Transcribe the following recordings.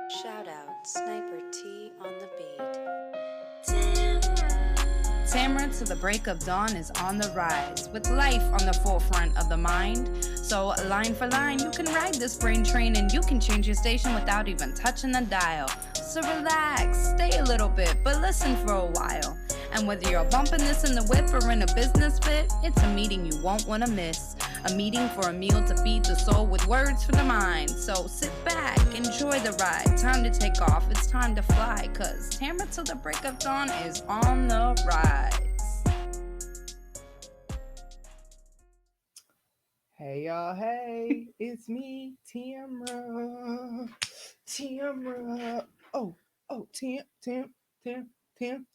Shout out Sniper T on the beat. Tamara to the break of dawn is on the rise, with life on the forefront of the mind. So line for line, you can ride this brain train and you can change your station without even touching the dial. So relax, stay a little bit, but listen for a while. And whether you're bumping this in the whip or in a business fit, it's a meeting you won't want to miss. A meeting for a meal to feed the soul with words for the mind. So sit back, enjoy the ride. Time to take off, it's time to fly. Cause Tamara till the break of dawn is on the rise. Hey y'all, hey, it's me, Tamra. Oh, Tam.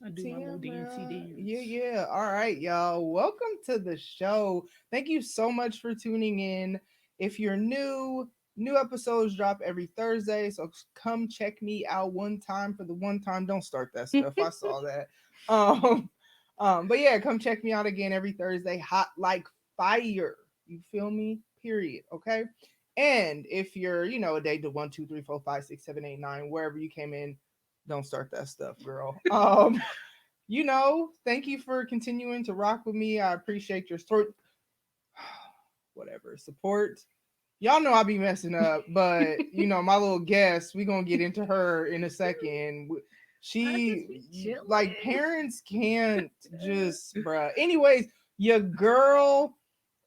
I do my little dancey dance. Yeah. All right, y'all. Welcome to the show. Thank you so much for tuning in. If you're new episodes drop every Thursday, so come check me out one time for the one time. Don't start that stuff. I saw that. But yeah, come check me out again every Thursday. Hot like fire. You feel me? Period. Okay. And if you're, a day to 1, 2, 3, 4, 5, 6, 7, 8, 9, wherever you came in, don't start that stuff, girl. Thank you for continuing to rock with me. I appreciate your support. Y'all know I be messing up, but my little guest, we gonna get into her in a second. She like parents can't just bruh. Anyways, your girl.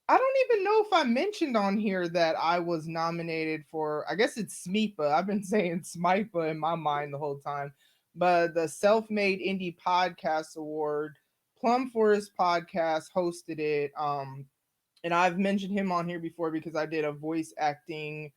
I don't even know if I mentioned on here that I was nominated for, I guess it's SMIPA. I've been saying SMIPA in my mind the whole time. But the Self-Made Indie Podcast Award, Plum Forest Podcast hosted it. And I've mentioned him on here before because I did a voice acting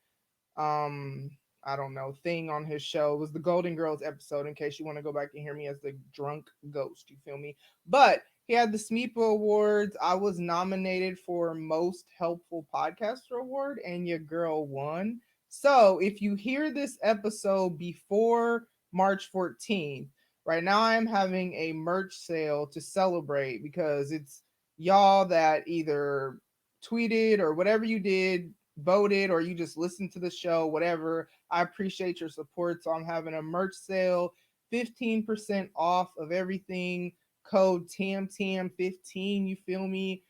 I don't know, thing on his show. It was the Golden Girls episode, in case you want to go back and hear me as the drunk ghost. You feel me? But he had the SMIPA Awards. I was nominated for Most Helpful Podcaster Award, and your girl won. So if you hear this episode before March 14th, right now I am having a merch sale to celebrate because it's y'all that either tweeted or whatever you did, voted, or you just listened to the show, whatever. I appreciate your support. So I'm having a merch sale, 15% off of everything. Code TAMTAM15, you feel me?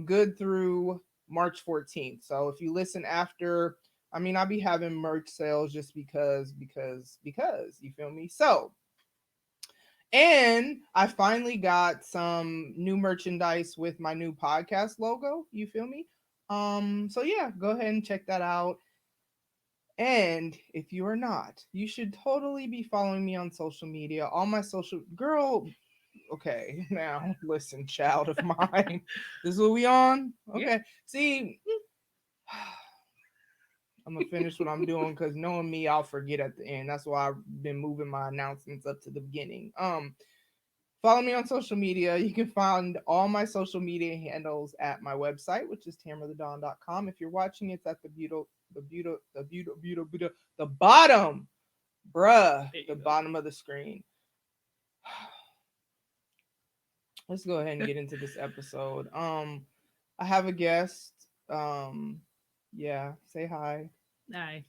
Good through March 14th. So if you listen after, I'll be having merch sales just because, you feel me? So, and I finally got some new merchandise with my new podcast logo, you feel me? So yeah, go ahead and check that out. And if you are not, you should totally be following me on social media. All my social girl. Okay, now listen, child of mine. This is what we on? Okay. Yeah. See, I'm gonna finish what I'm doing because knowing me, I'll forget at the end. That's why I've been moving my announcements up to the beginning. Follow me on social media. You can find all my social media handles at my website, which is tamerthedon.com. If you're watching, it's at the bottom, bruh, the bottom of the screen. Let's go ahead and get into this episode. I have a guest. Yeah, say hi. Hi.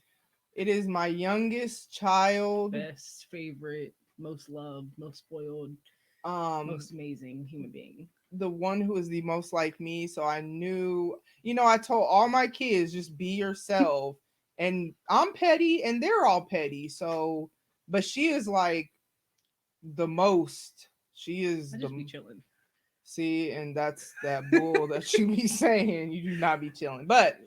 It is my youngest child. Best, favorite, most loved, most spoiled, most amazing human being. The one who is the most like me. So I knew, I told all my kids, just be yourself. And I'm petty and they're all petty. So, but she is like the most. She is I just be chilling. See, and that's that bull that you be saying. You do not be chilling. But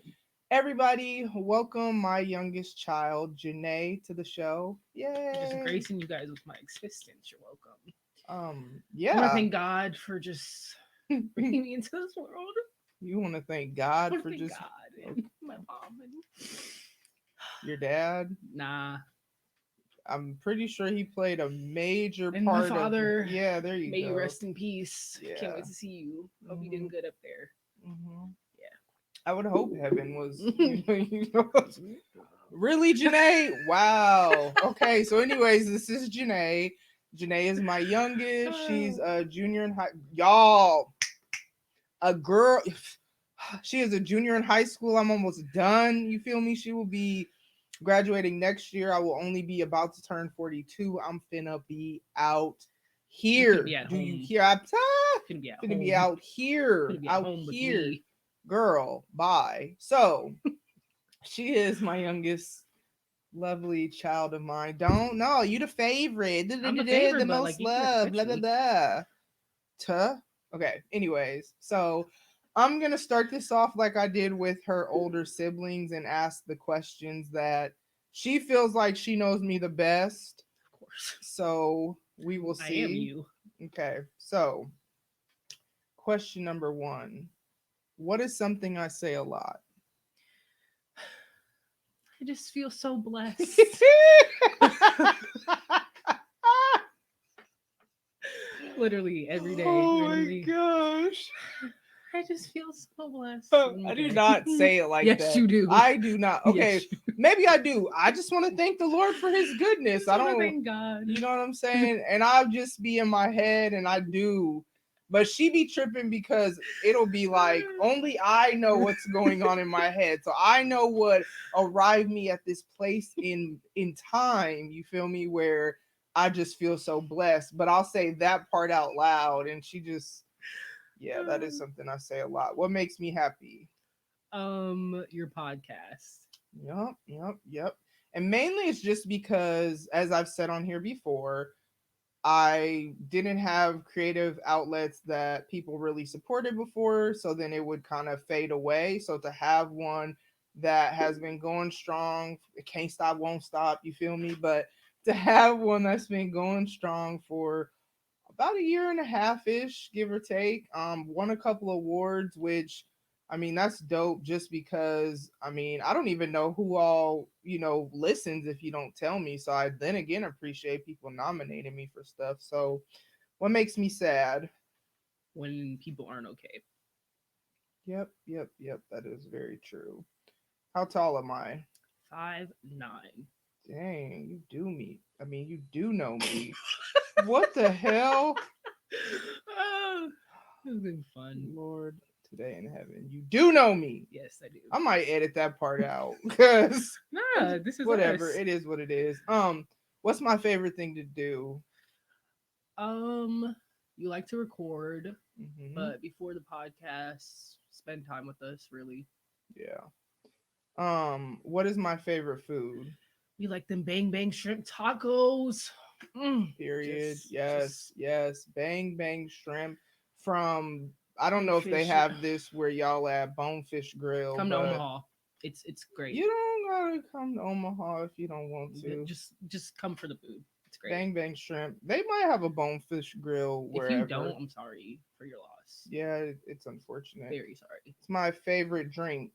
everybody, welcome my youngest child, Janae, to the show. Yay! Just gracing you guys with my existence. You're welcome. Yeah. I want to thank God for just bringing me into this world. You want to thank God for just God and my mom and your dad? Nah. I'm pretty sure he played a major and part. My father. Yeah, there you may go. May you rest in peace. Yeah. Can't wait to see you. Hope you did good up there. Mm-hmm. Yeah. I would hope heaven was. Really, Janae? Wow. Okay, so anyways, this is Janae. Janae is my youngest. She's a junior in high. Y'all, a girl. She is a junior in high school. I'm almost done. You feel me? She will be Graduating next year, I will only be about to turn 42. I'm finna be out here. Be at Do home. you hear? I'm Finna be at finna home. be out here. Finna be at Out home with here. me. Girl, bye. So she is my youngest lovely child of mine. Don't know. You the favorite. I'm the favorite, The but most like you can't love. switch Blah blah me. blah. Tuh. Okay. Anyways, so I'm gonna start this off like I did with her older siblings and ask the questions that she feels like she knows me the best. Of course. So we will see. I am you. Okay. So question number 1. What is something I say a lot? I just feel so blessed. Literally every day. Oh randomly. my gosh. I just feel so blessed. I do not say it like yes, that. you do. I do not. Okay, Yes, you do. maybe I do. I just want to thank the Lord for his goodness. I don't, thank God. you know what I'm saying? And I'll just be in my head and I do. But she be tripping because it'll be like only I know what's going on in my head. So I know what arrived me at this place in time, you feel me, where I just feel so blessed. But I'll say that part out loud and she just, yeah, that is something I say a lot. What makes me happy? Your podcast. Yep. And mainly it's just because, as I've said on here before, I didn't have creative outlets that people really supported before, so then it would kind of fade away. So to have one that has been going strong, it can't stop, won't stop, you feel me? But to have one that's been going strong for about a year and a half ish, give or take. Won a couple awards, which I mean that's dope. Just because I mean I don't even know who all listens if you don't tell me. So I then again appreciate people nominating me for stuff. So what makes me sad? When people aren't okay. Yep. That is very true. How tall am I? 5'9". Dang, you do me. I mean, you do know me. What the hell? Oh, this has been fun. Lord, today in heaven, you do know me. Yes, I do. I might edit that part out because Nah, this is whatever. us. It is what it is. What's my favorite thing to do? You like to record, Mm-hmm. but before the podcast, spend time with us. Really. Yeah. What is my favorite food? You like them bang bang shrimp tacos. Period. Yes. Bang bang shrimp from. I don't know if they Bonefish. have this where y'all at Bonefish Grill. Come to but Omaha. It's great. You don't gotta come to Omaha if you don't want to. Just come for the food. It's great. Bang bang shrimp. They might have a Bonefish Grill wherever. If you don't, I'm sorry for your loss. Yeah, it's unfortunate. Very sorry. It's my favorite drink.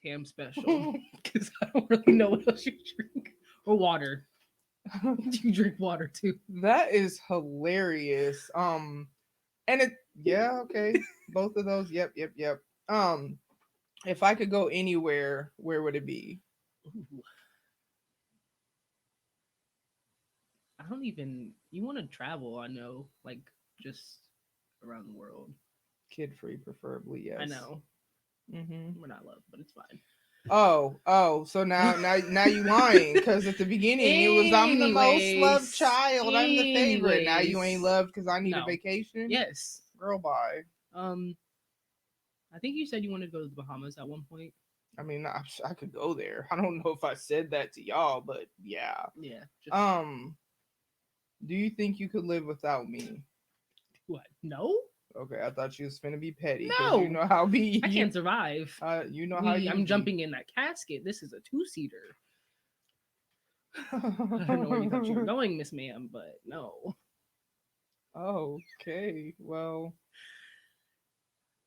Tam special. Because I don't really know what else you drink. Or water. You drink water too. That is hilarious. And it, yeah, okay. Both of those. Yep. If I could go anywhere, where would it be? Ooh. I don't even. You want to travel? I know, like just around the world. Kid free, preferably. Yes. I know. Mm-hmm. We're not loved, but it's fine. Oh. So now you lying because at the beginning it was I'm the most loved child. I'm the favorite. Now you ain't loved because I need a vacation. Yes. Girl, bye. I think you said you wanted to go to the Bahamas at one point. I mean, I could go there. I don't know if I said that to y'all, but yeah. Yeah. Do you think you could live without me? What? No. Okay, I thought you was finna be petty. No, you know how I can't survive. You know how I'm jumping in that casket. This is a 2-seater. I don't know where you thought you were going, Miss Ma'am, but no. Okay, well,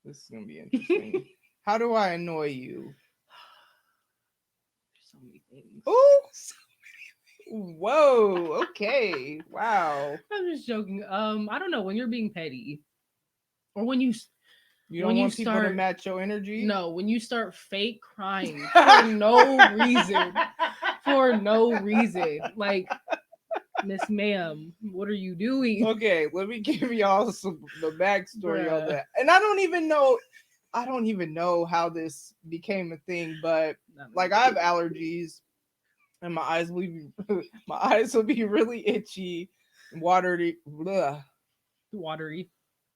this is gonna be interesting. How do I annoy you? There's so many things. Ooh. Whoa. Okay. Wow. I'm just joking. I don't know, when you're being petty, or when you don't want people to match your energy. No, when you start fake crying for no reason, like, Miss Ma'am, what are you doing? Okay, let me give y'all the backstory on that. And I don't even know how this became a thing, but like I have allergies, and my eyes will be really itchy, watery. Bleh. Watery.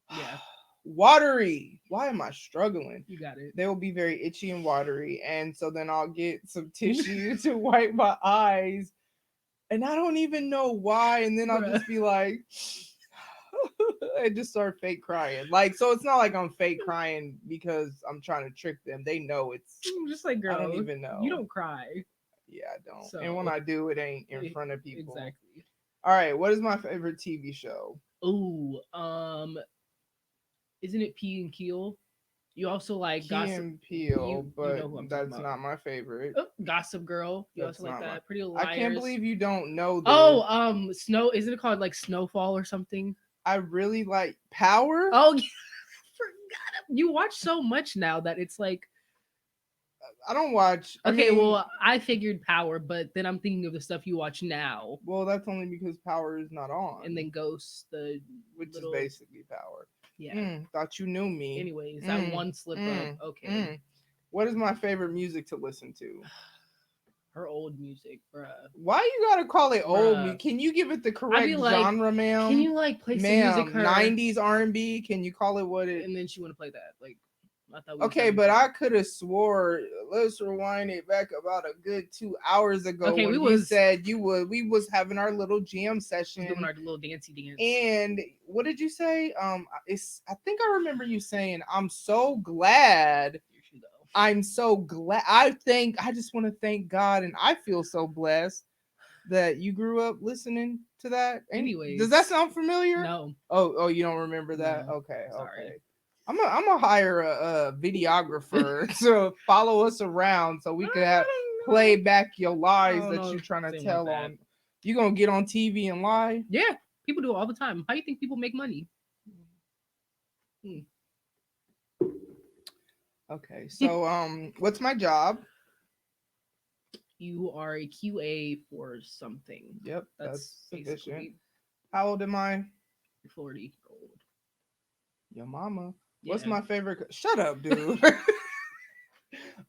Yeah, Watery. Why am I struggling? you got it. They will be very itchy and watery, and so then I'll get some tissue to wipe my eyes, and I don't even know why, and then I'll Bruh. just be like, I just start fake crying. Like, so it's not like I'm fake crying because I'm trying to trick them. They know it's. I'm just like, girl, I don't even know. You don't cry. Yeah, I don't. So, and when I do, it ain't in front of people. Exactly. All right, what is my favorite TV show? Ooh, isn't it P and Keel? You also like Key Gossip. and Peele, you but know who I'm talking that's about. not my favorite. Oh, Gossip Girl. You That's also like not that. Pretty Liars. I can't believe you don't know this. Oh, Snow. Isn't it called like Snowfall or something? I really like Power. Oh, yeah. Forgot. You watch so much now that it's like. I don't watch. Okay, I mean, well, I figured Power, but then I'm thinking of the stuff you watch now, well, that's only because Power is not on. and then Ghosts, the which little, is basically Power. yeah. Thought you knew me. Anyways, that one slip up. Okay. What is my favorite music to listen to? Her old music, bruh. Why you gotta call it old Bruh. music? Can you give it the correct like, genre, ma'am? Can you like play some music? Her 90s R&B. Can you call it what it? And then she want to play that. Like, I thought. We Okay, but I could have swore. Let's rewind it back about a good 2 hours ago. Okay, when you said you would. We was having our little jam session, doing our little dancey dance. And what did you say? It's. I think I remember you saying, "I'm so glad." I'm so glad. I just want to thank God, and I feel so blessed that you grew up listening to that. Anyways, does that sound familiar? No. Oh, you don't remember that? No. Okay, Sorry. okay. I'm gonna hire a videographer to follow us around so we can play back your lies that you're trying to tell on. You gonna get on TV and lie? Yeah, people do it all the time. How do you think people make money? Okay, so what's my job? You are a QA for something. Yep, that's sufficient. Basically. How old am I? You're 40 old. Your mama. Yeah. What's my favorite? Shut up, dude.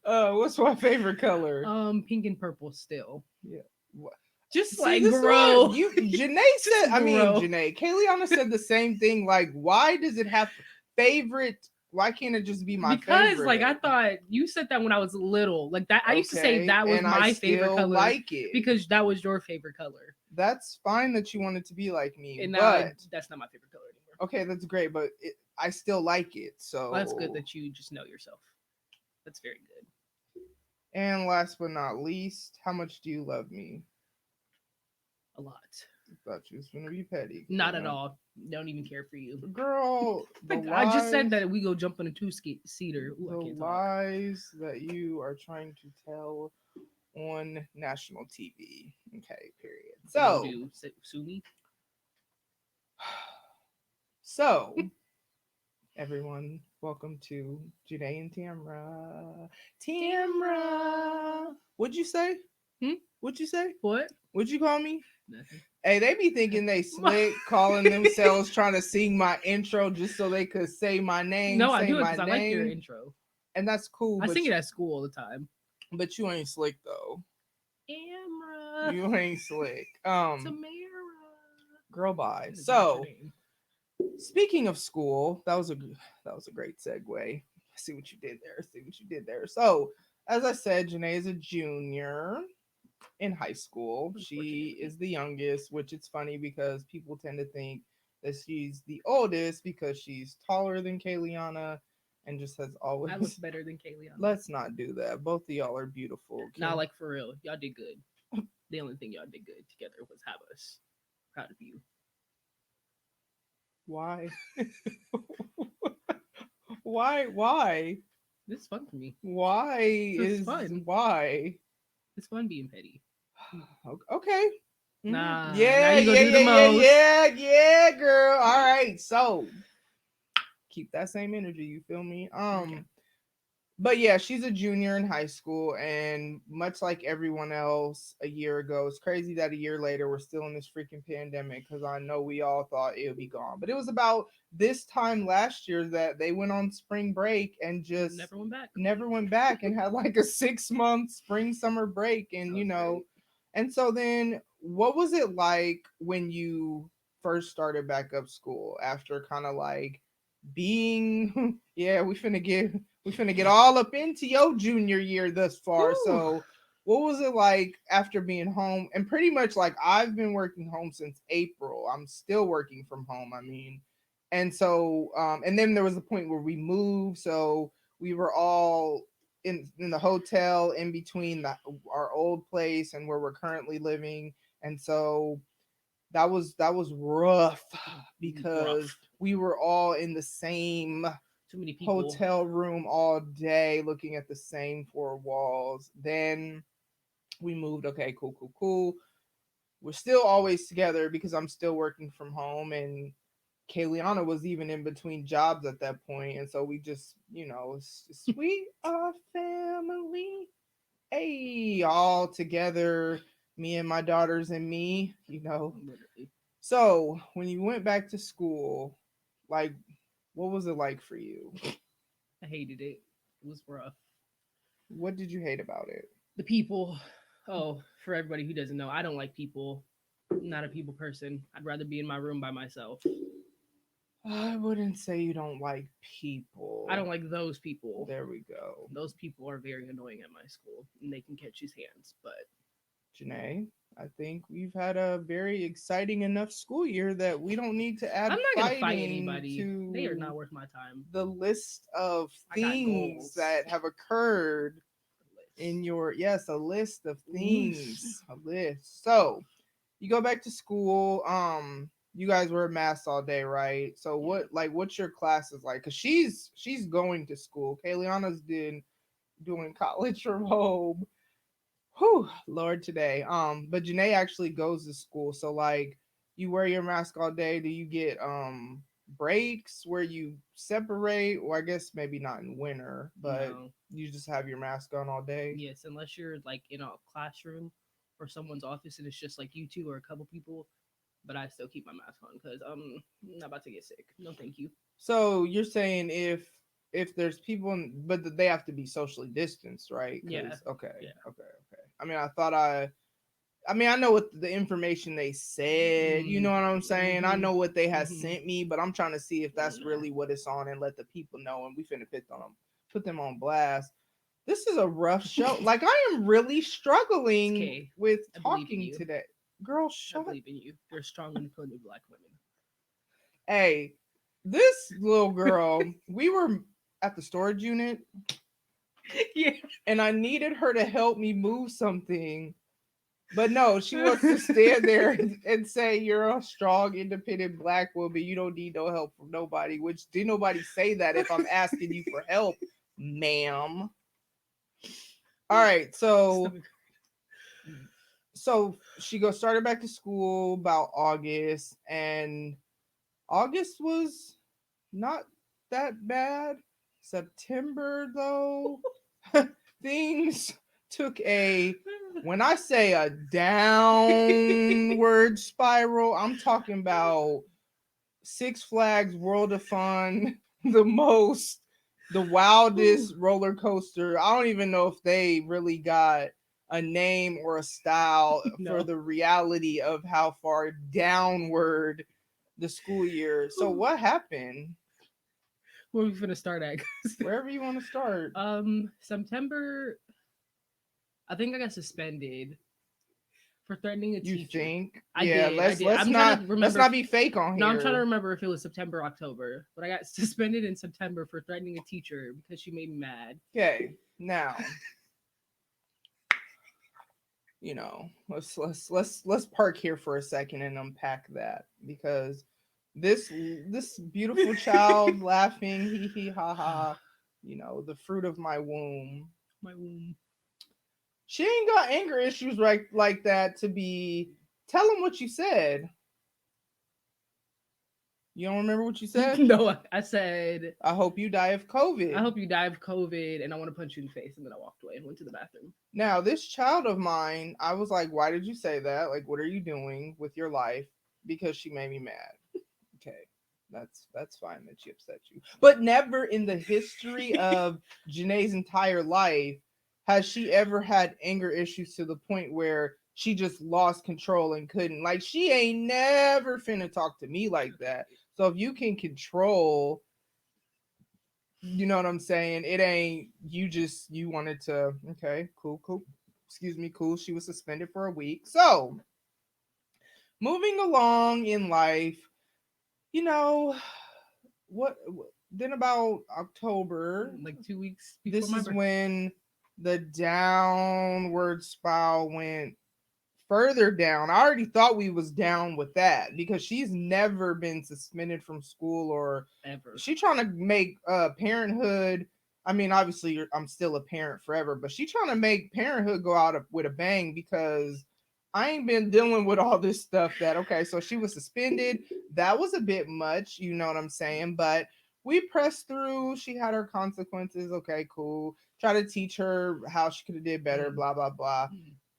What's my favorite color? Pink and purple still. Yeah. What? Just See, like grow. Janae said. Janae. Kayliana said the same thing. Like, why does it have favorite? Why can't it just be my favorite? Because like I thought you said that when I was little. Like that I used to say that was my favorite color. Like it because that was your favorite color. That's fine that you want it to be like me, and but that's not my favorite color anymore. Okay, that's great, but I still like it. So well, that's good that you just know yourself. That's very good. And last but not least, how much do you love me? A lot. I thought you was gonna be petty. Not at all. Don't even care for you, girl. I just said that we go jump on a 2-seater. The lies that you are trying to tell on national TV. Okay, period. So, sue me. So, everyone, welcome to Janae and Tamra. What'd you say? What'd you say? What? What'd you call me? Nothing. Hey, they be thinking they slick, calling themselves trying to sing my intro just so they could say my name. No, I do it because I like your intro. And that's cool. I sing it at school all the time. But you ain't slick though. Tamra. You ain't slick. Tamara. Girl, bye. So, speaking of school, that was a great segue. See what you did there. So, as I said, Janae is a junior in high school. She is the youngest, which it's funny because people tend to think that she's the oldest because she's taller than Kayliana and just has always. I look better than Kayliana. Let's not do that. Both of y'all are beautiful. Nah, like for real, y'all did good. The only thing y'all did good together was have us. Proud of you. Why? Why? This is fun for me. Why this is fun? Why? It's fun being petty. Okay. Nah. Yeah, girl. All right. So keep that same energy. You feel me? Okay. But yeah, she's a junior in high school, and much like everyone else a year ago, it's crazy that a year later we're still in this freaking pandemic, because I know we all thought it would be gone. But it was about this time last year that they went on spring break and just Never went back. and had like a 6 month spring summer break. And That was great. and so then what was it like when you first started back up school after kind of like being yeah, we finna get all up into your junior year thus far. Whew. So what was it like after being home? And pretty much like I've been working home since April. I'm still working from home, I mean. And so and then there was a point where we moved, so we were all in the hotel in between our old place and where we're currently living. And so that was rough because Rough. we were all in the same Too many people. hotel room all day looking at the same four walls. Then we moved. Okay, cool, cool, cool. We're still always together because I'm still working from home, and Kayliana was even in between jobs at that point. And so we just, we are family. Hey, all together, me and my daughters and me. Literally. So when you went back to school, like, what was it like for you? I hated it. It was rough. What did you hate about it? The people. Oh, for everybody who doesn't know, I don't like people. I'm not a people person. I'd rather be in my room by myself. I wouldn't say you don't like people. I don't like those people. There we go. Those people are very annoying at my school, and they can catch his hands. But Janae, I think we've had a very exciting enough school year that we don't need to add I'm not gonna fight fighting anybody. to They are not worth my time. the list of I got things goals. that have occurred in your a list of things. A list. So you go back to school. You guys wear masks all day, right? So what's your classes like? Because she's going to school. Kayliana's doing college from home. Whew, Lord, today. But Janae actually goes to school. So like, you wear your mask all day. Do you get breaks where you separate? Or I guess maybe not in winter, but No. you just have your mask on all day. Yes, unless you're like in a classroom or someone's office and it's just like you two or a couple people. But I still keep my mask on because I'm not about to get sick. No, thank you. So you're saying if there's people, but they have to be socially distanced, right? Yeah. Okay. Yeah. Okay. Okay. I mean, I know what the information they said. You know what I'm saying? I know what they had sent me, but I'm trying to see if that's really what it's on and let the people know. And we finna put them on blast. This is a rough show. Like, I am really struggling with talking today. Girl, shut I believe in you. You're strong, independent black women. Hey, this little girl, we were at the storage unit. Yeah. And I needed her to help me move something. But no, she wants to stand there and say, "You're a strong, independent black woman. You don't need no help from nobody." Which, did nobody say that if I'm asking you for help, ma'am? All right, so she started back to school about August, and August was not that bad. September, though, things took when I say a downward spiral, I'm talking about Six Flags World of Fun, the wildest roller coaster. I don't even know if they really got a name or a style for the reality of how far downward the school year. So what happened? Where are we gonna start at? Wherever you want to start. September. I think I got suspended for threatening a teacher. You think? I yeah, did. let's not be fake on here. No, I'm trying to remember if it was September, October, but I got suspended in September for threatening a teacher because she made me mad. Okay, now, let's park here for a second and unpack that, because this beautiful child laughing, hee hee ha ha, the fruit of my womb. She ain't got anger issues like that to be. Tell him what you said. You don't remember what you said? No, I said, I hope you die of COVID. I hope you die of COVID, and I want to punch you in the face. And then I walked away and went to the bathroom. Now, this child of mine, I was like, why did you say that? Like, what are you doing with your life? Because she made me mad. Okay. That's fine that she upset you. But never in the history of Janae's entire life has she ever had anger issues to the point where she just lost control and couldn't. Like, she ain't never finna talk to me like that. So if you can control, you know what I'm saying? It ain't you wanted to, okay, cool. Excuse me, cool. She was suspended for a week. So moving along in life, you know, what then about October, Like 2 weeks before this my is birthday. when the downward spiral went further down. I already thought we was down with that because she's never been suspended from school or Ever. she trying to make parenthood. I mean, obviously I'm still a parent forever, but she trying to make parenthood go out with a bang because I ain't been dealing with all this stuff that okay, so she was suspended. That was a bit much, you know what I'm saying? But we pressed through. She had her consequences. Okay, cool. Try to teach her how she could have did better, blah blah blah.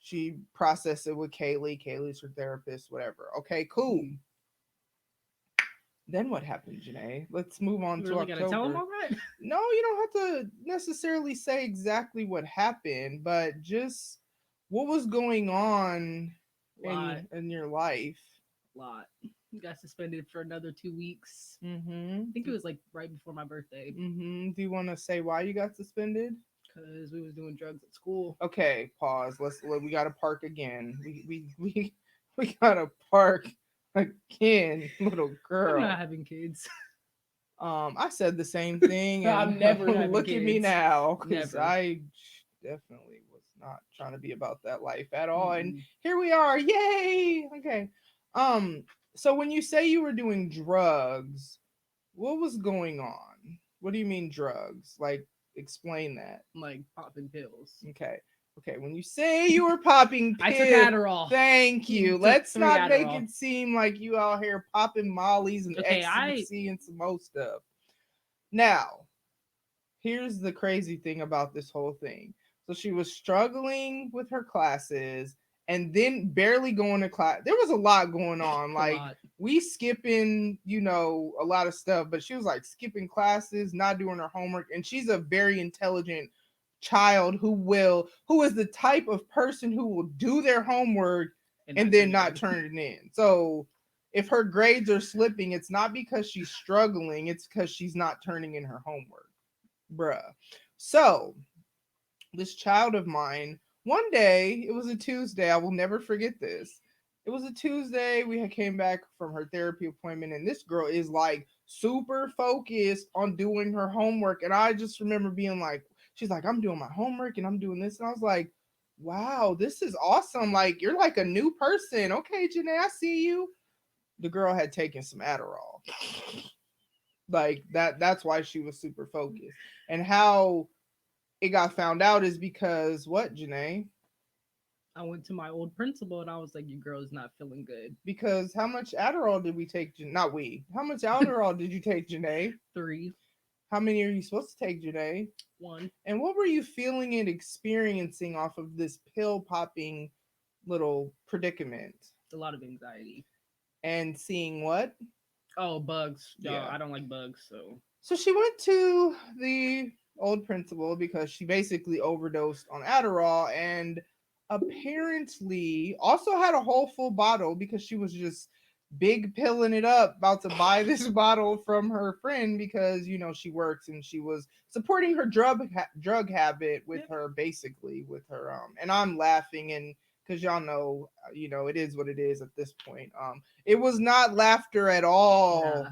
She processed it with Kaylee. Kaylee's her therapist, whatever. Okay, cool. Then what happened, Janae? Let's move on You to really October. gotta tell him all that? No, you don't have to necessarily say exactly what happened, but just what was going on in your life. Lot. Got suspended for another 2 weeks. Mm-hmm. I think it was like right before my birthday. Mm-hmm. Do you want to say why you got suspended? Because we was doing drugs at school. Okay, pause. We gotta park again. We gotta park again, little girl. I'm not having kids. I said the same thing, and I'm never having look at me kids. now, because Never. I definitely was not trying to be about that life at all. And Mm-mm. here we are, yay! Okay. So when you say you were doing drugs, what was going on? What do you mean drugs? Like, explain that. Like popping pills. Okay, when you say you were popping pills, I took Adderall. thank you. Took Let's 3 not make Adderall. it seem like you out here popping mollies and Okay, ecstasy and some more stuff. Now, here's the crazy thing about this whole thing. So she was struggling with her classes and then barely going to class. There was a lot going on. Like we skipping, a lot of stuff, but she was like skipping classes, not doing her homework, and she's a very intelligent child who is the type of person who will do their homework and then not turn it in. So if her grades are slipping, it's not because she's struggling, it's because she's not turning in her homework. Bruh. So this child of mine, one day, it was a Tuesday, I will never forget this. It was a Tuesday, we had came back from her therapy appointment, and this girl is like super focused on doing her homework. And I just remember being like, she's like, I'm doing my homework and I'm doing this. And I was like, wow, this is awesome. Like, you're like a new person. Okay, Janae, I see you. The girl had taken some Adderall. Like that's why she was super focused. And how it got found out is because what, Janae? I went to my old principal and I was like, "Your girl is not feeling good." Because how much Adderall did we take? Not we. How much Adderall did you take, Janae? 3. How many are you supposed to take, Janae? 1. And what were you feeling and experiencing off of this pill popping little predicament? A lot of anxiety. And seeing what? Oh, bugs. Yeah. I don't like bugs, So she went to the old principal because she basically overdosed on Adderall and apparently also had a whole full bottle because she was just big pilling it up, about to buy this bottle from her friend because she works and she was supporting her drug habit with her, basically with her and I'm laughing, and because y'all know it is what it is at this point. It was not laughter at all. Nah.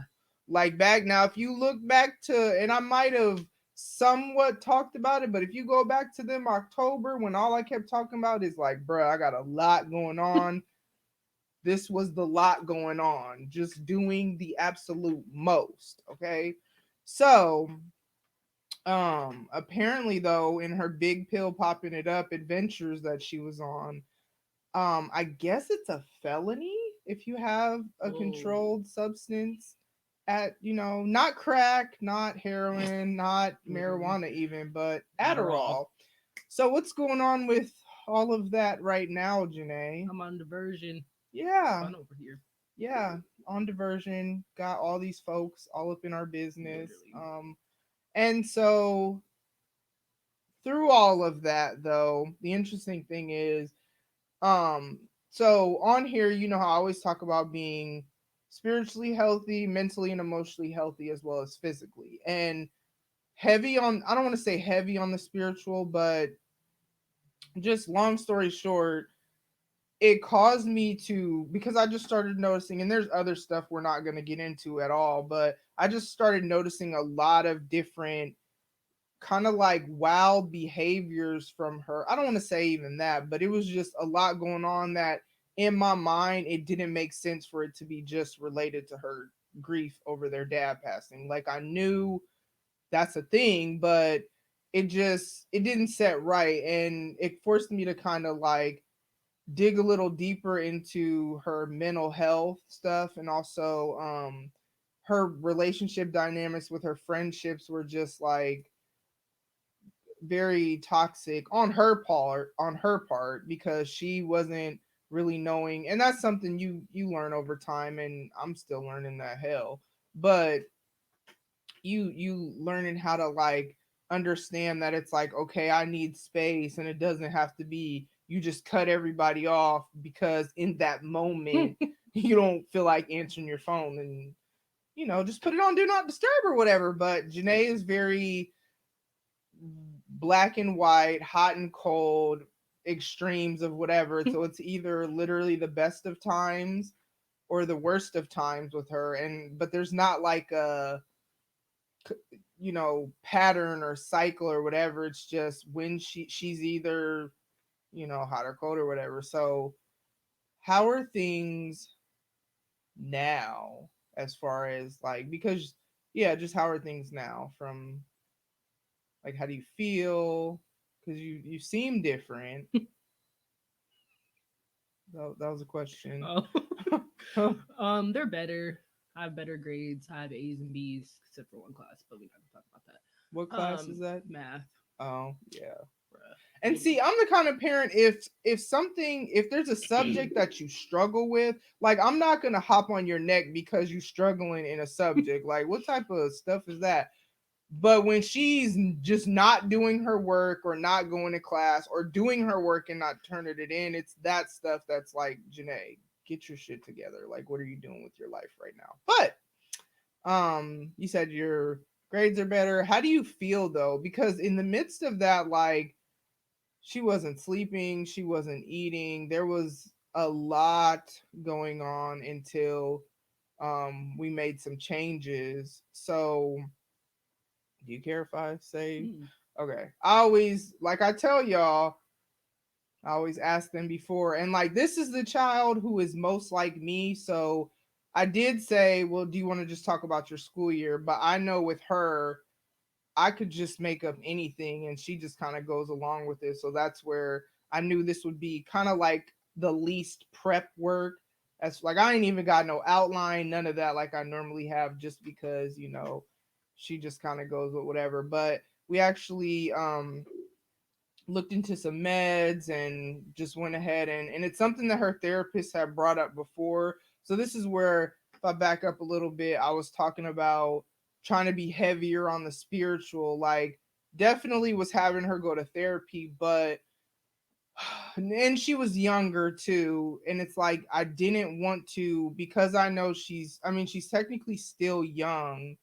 Like back now, if you look back to, and I might have somewhat talked about it, but if you go back to them October when all I kept talking about is like, bruh, I got a lot going on. This was the lot going on, just doing the absolute most. Okay. So apparently though, in her big pill popping it up adventures that she was on, I guess it's a felony if you have a controlled substance at, not crack, not heroin, not Literally. marijuana even, but Adderall. Adderall. So what's going on with all of that right now, Janae? I'm on diversion. It's Yeah, fun over here. yeah, on diversion, got all these folks all up in our business. Literally. And so through all of that though, the interesting thing is, um, so on here, how I always talk about being spiritually healthy, mentally and emotionally healthy, as well as physically. And heavy on, I don't want to say heavy on the spiritual, but just long story short, it caused me to, because I just started noticing, and there's other stuff we're not going to get into at all, but I just started noticing a lot of different kind of like wild behaviors from her. I don't want to say even that, but it was just a lot going on that in my mind it didn't make sense for it to be just related to her grief over their dad passing. Like I knew that's a thing, but it didn't set right, and it forced me to kind of like dig a little deeper into her mental health stuff, and also her relationship dynamics with her friendships were just like very toxic on her part because she wasn't really knowing, and that's something you learn over time, and I'm still learning that hell. But you learning how to like understand that it's like, okay, I need space, and it doesn't have to be you just cut everybody off because in that moment you don't feel like answering your phone, and just put it on do not disturb or whatever. But Janae is very black and white, hot and cold, extremes of whatever. So it's either literally the best of times or the worst of times with her. And but there's not like a pattern or cycle or whatever. It's just when she's either hot or cold or whatever. So how are things now, as far as like, because yeah, just how are things now, from like, how do you feel? Because you seem different. That was a question. Oh. They're better. I have better grades. I have A's and B's, except for one class, but we're not gonna talk about What that. class is that? Math, Oh yeah. bruh. And see, I'm the kind of parent, if there's a subject that you struggle with, like I'm not gonna hop on your neck because you struggling in a subject. Like what type of stuff is that? But when she's just not doing her work or not going to class or doing her work and not turning it in, it's that stuff that's like, Janae, get your shit together. Like, what are you doing with your life right now? But you said your grades are better. How do you feel though? Because in the midst of that, like she wasn't sleeping, she wasn't eating. There was a lot going on until we made some changes. So do you care if I say? Hmm. Okay. I always, like I tell y'all, I always ask them before. And like, this is the child who is most like me. So I did say, well, do you want to just talk about your school year? But I know with her, I could just make up anything and she just kind of goes along with it. So that's where I knew this would be kind of like the least prep work. That's like, I ain't even got no outline, none of that like I normally have, just because, she just kind of goes with whatever. But we actually looked into some meds and just went ahead, and it's something that her therapist had brought up before. So this is where, if I back up a little bit, I was talking about trying to be heavier on the spiritual. Like definitely was having her go to therapy, but and she was younger too, and it's like I didn't want to, because I know she's technically still young.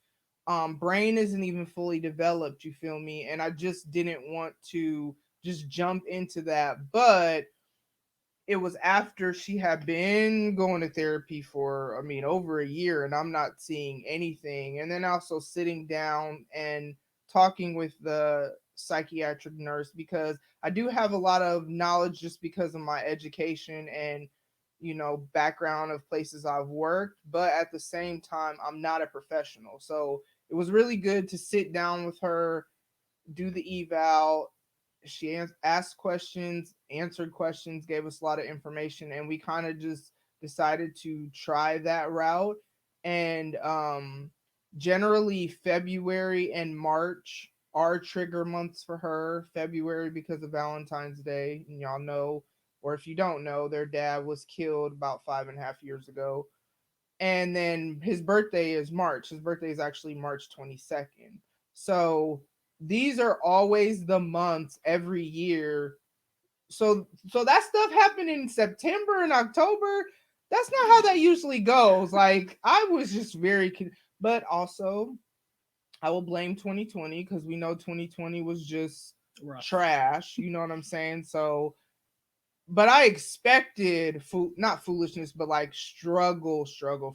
Brain isn't even fully developed, you feel me? And I just didn't want to just jump into that. But it was after she had been going to therapy for, over a year, and I'm not seeing anything. And then also sitting down and talking with the psychiatric nurse, because I do have a lot of knowledge just because of my education and background of places I've worked, but at the same time I'm not a professional. So it was really good to sit down with her, do the eval. She asked questions, answered questions, gave us a lot of information, and we kind of just decided to try that route. And Generally, February and March are trigger months for her. February because of Valentine's Day, and y'all know, or if you don't know, their dad was killed about 5.5 years ago. And then his birthday is March. His birthday is actually March 22nd. So these are always the months every year. So that stuff happened in September and October. That's not how that usually goes. Like I was just but also I will blame 2020 because we know 2020 was just Rough. trash. You know what I'm saying? So, but I expected not foolishness, but like struggle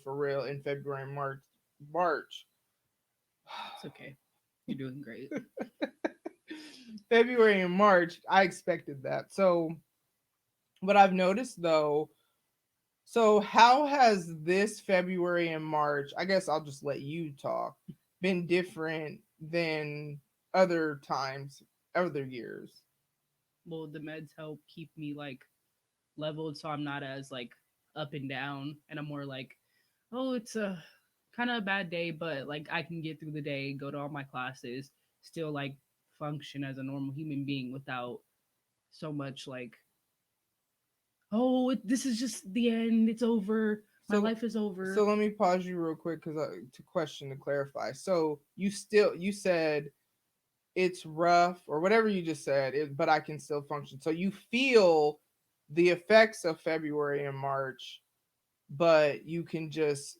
for real in February and March. It's okay. You're doing great. February and March, I expected that. So, what I've noticed though, so how has this February and March, I guess I'll just let you talk, been different than other times, other years? Well, the meds help keep me like leveled, so I'm not as like up and down, and I'm more like, oh, it's a kind of a bad day, but like I can get through the day, go to all my classes, still like function as a normal human being without so much like, oh, this is just the end. It's over. My So life is over. so let me pause you real quick because to clarify. So you said it's rough or whatever you just said, but I can still function. So you feel the effects of February and March, but you can just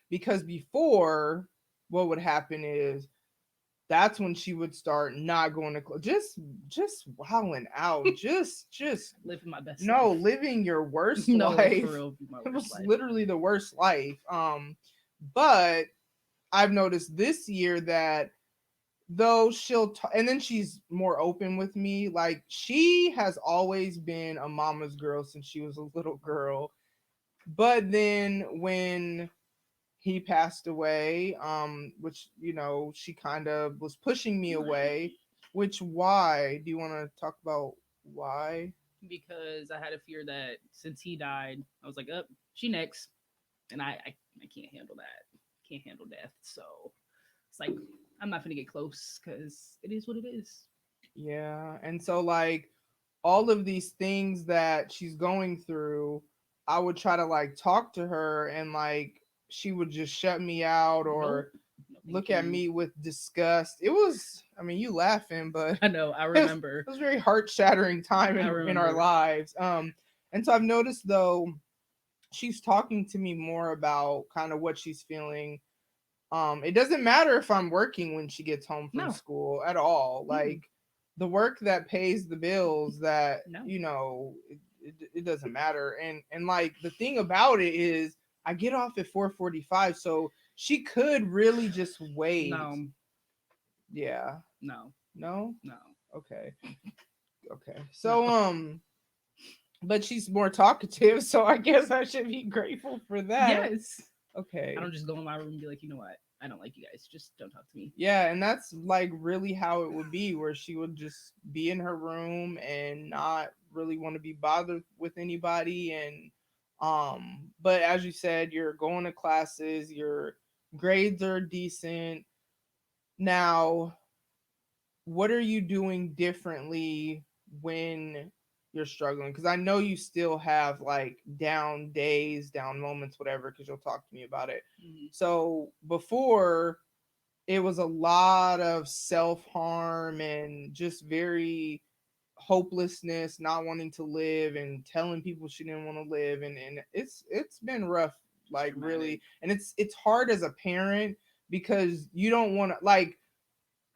because before what would happen is that's when she would start not going to just wilding out, just Living my best no life. living your worst No, like for life. real, be my It worst was life. literally the worst life. But I've noticed this year that though and then she's more open with me. Like she has always been a mama's girl since she was a little girl. But then when he passed away, which she kind of was pushing me away. Which why? Do you want to talk about why? Because I had a fear that since he died, I was like, up, she next, and I can't handle that. Can't handle death, so it's like I'm not gonna get close because it is what it is. Yeah, and so like all of these things that she's going through, I would try to like talk to her and like she would just shut me out Nope. or No, thank look at you. me with disgust. It was, I mean, you laughing, but I know. I it was, remember. it was a very heart shattering time I in our remember. lives. And so I've noticed though, she's talking to me more about kind of what she's feeling. It doesn't matter if I'm working when she gets home from No. school at all. Like the work that pays the bills that, No. it doesn't matter. And like the thing about it is I get off at 4:45, so she could really just wait. No. Yeah. No. No? No. Okay. Okay. So No. but she's more talkative, so I guess I should be grateful for that. Yes. Okay. I don't just go in my room and be like, you know what? I don't like you guys. Just don't talk to me. Yeah, and that's like really how it would be, where she would just be in her room and not really want to be bothered with anybody. And but as you said, you're going to classes, your grades are decent. Now, what are you doing differently when you're struggling? Because I know you still have like down days, down moments, whatever, because you'll talk to me about it. Mhm. So before, it was a lot of self-harm and just very hopelessness, not wanting to live and telling people she didn't want to live. And it's been rough, like really. And it's hard as a parent because you don't want to, like,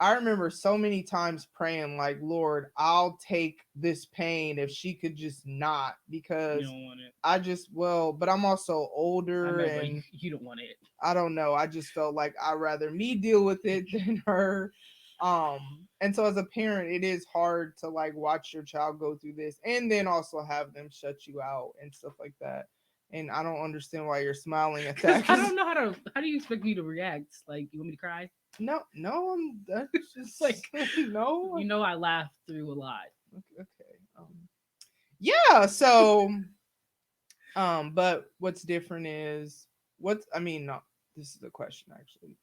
I remember so many times praying, like, Lord, I'll take this pain if she could just not, You because don't want it. I just, well, but I'm also I older know, but and you don't want it. I don't know. I just felt like I'd rather me deal with it than her. And so as a parent, it is hard to like watch your child go through this and then also have them shut you out and stuff like that. And I don't understand why you're smiling at Because that. I don't know how to. How do you expect me to react? Like, you want me to cry? No, that's just Like, no. you know, I laugh through a lot. Okay. Yeah. So, but what's different is I mean, no, this is the question actually.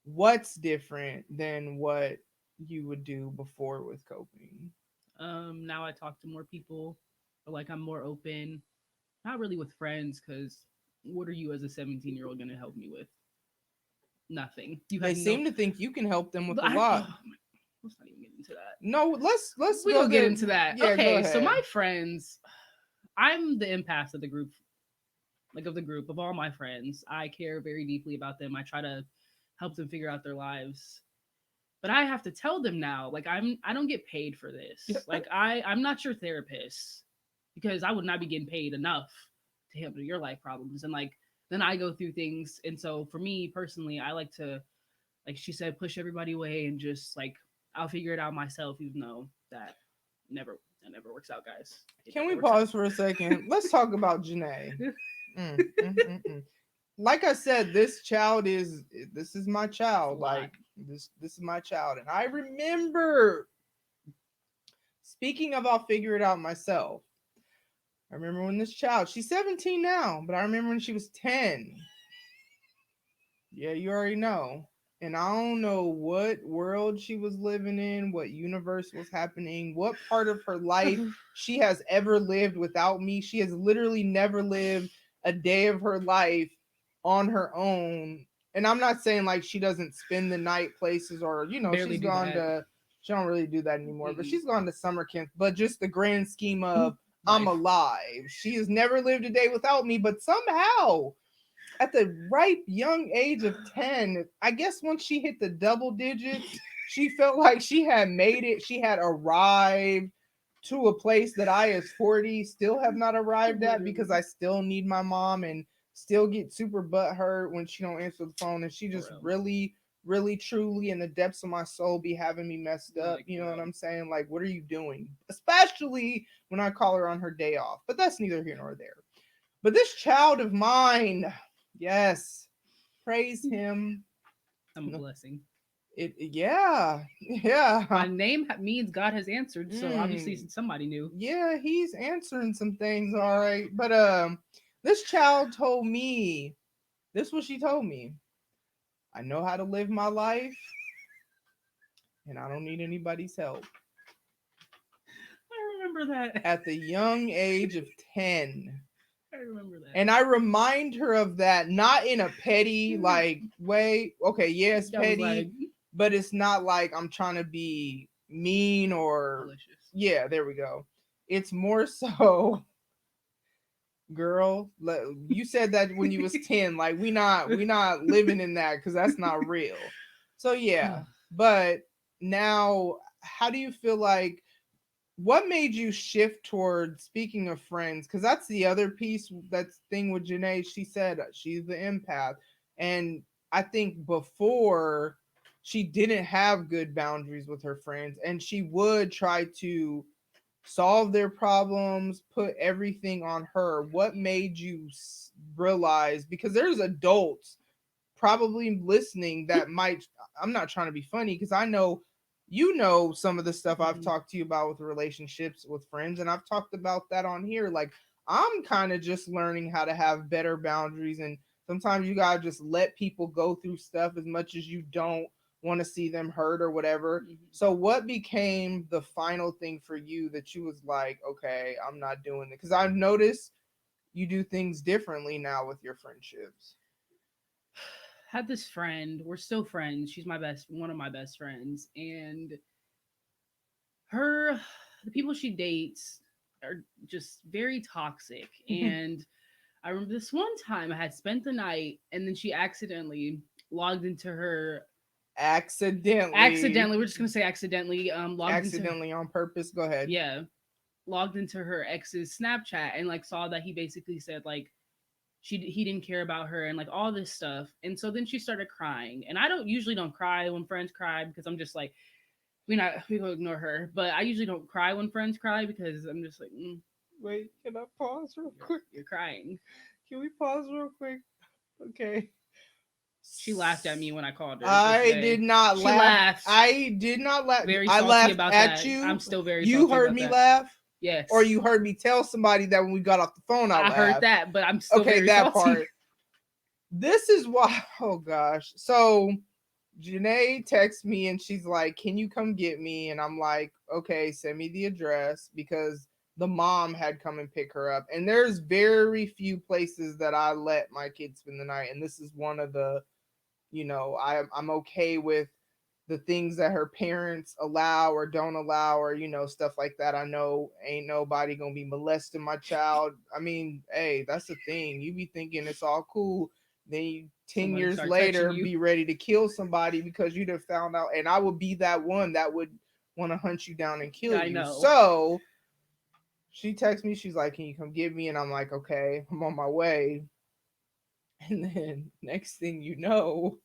what's different than what you would do before with coping? Now I talk to more people, or like I'm more open. Not really with friends, because what are you as a 17-year-old gonna help me with? Nothing. You They have no. seem to think you can help them with a I, lot. oh my, let's not even get into that. No, let's We go gonna get there. into that. Yeah, go Okay, so ahead. my friends, I'm the empath of the group, like of the group of all my friends. I care very deeply about them. I try to help them figure out their lives. But I have to tell them now, like I don't get paid for this. Like I'm not your therapist, because I would not be getting paid enough to handle your life problems. And like then I go through things, and so for me personally, I like to, like she said, push everybody away and just like I'll figure it out myself, even though that never works out, guys. It Can never we works out. pause for a second? Let's talk about Janae. Like I said, this is my child. Like this is my child, and I remember, speaking of I'll figure it out myself. I remember when this child, she's 17 now, but I remember when she was 10. Yeah, you already know. And I don't know what world she was living in, what universe was happening, what part of her life she has ever lived without me. She has literally never lived a day of her life on her own. And I'm not saying like she doesn't spend the night places, or Barely she's do gone that. to, she don't really do that anymore, but Mm-mm. she's gone to summer camp. But just the grand scheme of I'm Life. alive. She has never lived a day without me, but somehow at the ripe young age of 10, I guess once she hit the double digits, she felt like she had made it. She had arrived to a place that I, as 40, still have not arrived at, because I still need my mom and still get super butthurt when she don't answer the phone. And she just really, really, truly, in the depths of my soul, be having me messed up. Like, You know bro. what I'm saying? Like, what are you doing? Especially when I call her on her day off. But that's neither here nor there. But this child of mine, yes, praise him. I'm a blessing. Yeah. My name means God has answered, so obviously somebody knew. Yeah, he's answering some things, all right. But this child told me, this is what she told me. I know how to live my life, and I don't need anybody's help. I remember that. At the young age of 10. I remember that. And I remind her of that, not in a petty like way. Okay, yes, That was petty, like, but it's not like I'm trying to be mean or delicious. yeah, there we go. It's more so, girl, you said that when you was 10, like we not living in that, because that's not real. So yeah, but now, how do you feel like, what made you shift toward, speaking of friends, because that's the other piece, that's thing with Janae, she said she's the empath, and I think before she didn't have good boundaries with her friends, and she would try to solve their problems, put everything on her. What made you realize, because there's adults probably listening that might, I'm not trying to be funny, because I know some of the stuff I've talked to you about with relationships with friends, and I've talked about that on here. Like, I'm kind of just learning how to have better boundaries, and sometimes you gotta just let people go through stuff as much as you don't want to see them hurt or whatever. So what became the final thing for you that you was like, okay, I'm not doing it? Because I've noticed you do things differently now with your friendships. Had this friend, we're still friends. She's one of my best friends, and the people she dates are just very toxic. And I remember this one time I had spent the night, and then she accidentally logged into her accidentally, we're just gonna say accidentally, accidentally on purpose. Go ahead. Yeah, logged into her ex's Snapchat, and like saw that he basically said like he didn't care about her and like all this stuff. And so then she started crying, and I don't cry when friends cry, because I'm just like, we gonna ignore her. But I usually don't cry when friends cry, because I'm just like, wait, can I pause real quick? You're crying. Can we pause real quick? Okay. She laughed at me when I called her. I did not laugh. Laughed. I did not laugh. Very I salty laughed about at that. you. I'm still very You salty heard about me that. laugh? Yes. Or you heard me tell somebody that when we got off the phone, I laughed. heard that, but I'm still okay, very that salty. part. This is why, oh gosh. So Janae texts me and she's like, "Can you come get me?" And I'm like, "Okay, send me the address," because the mom had come and pick her up. And there's very few places that I let my kids spend the night, and this is one of the, I'm okay with the things that her parents allow or don't allow, or stuff like that. I know ain't nobody gonna be molesting my child. I mean, hey, that's the thing. You be thinking it's all cool, then you 10 Somebody years start touching later you. be ready to kill somebody because you'd have found out, and I would be that one that would want to hunt you down and kill I you. know. So she texts me, she's like, "Can you come get me?" And I'm like, "Okay, I'm on my way." And then next thing you know,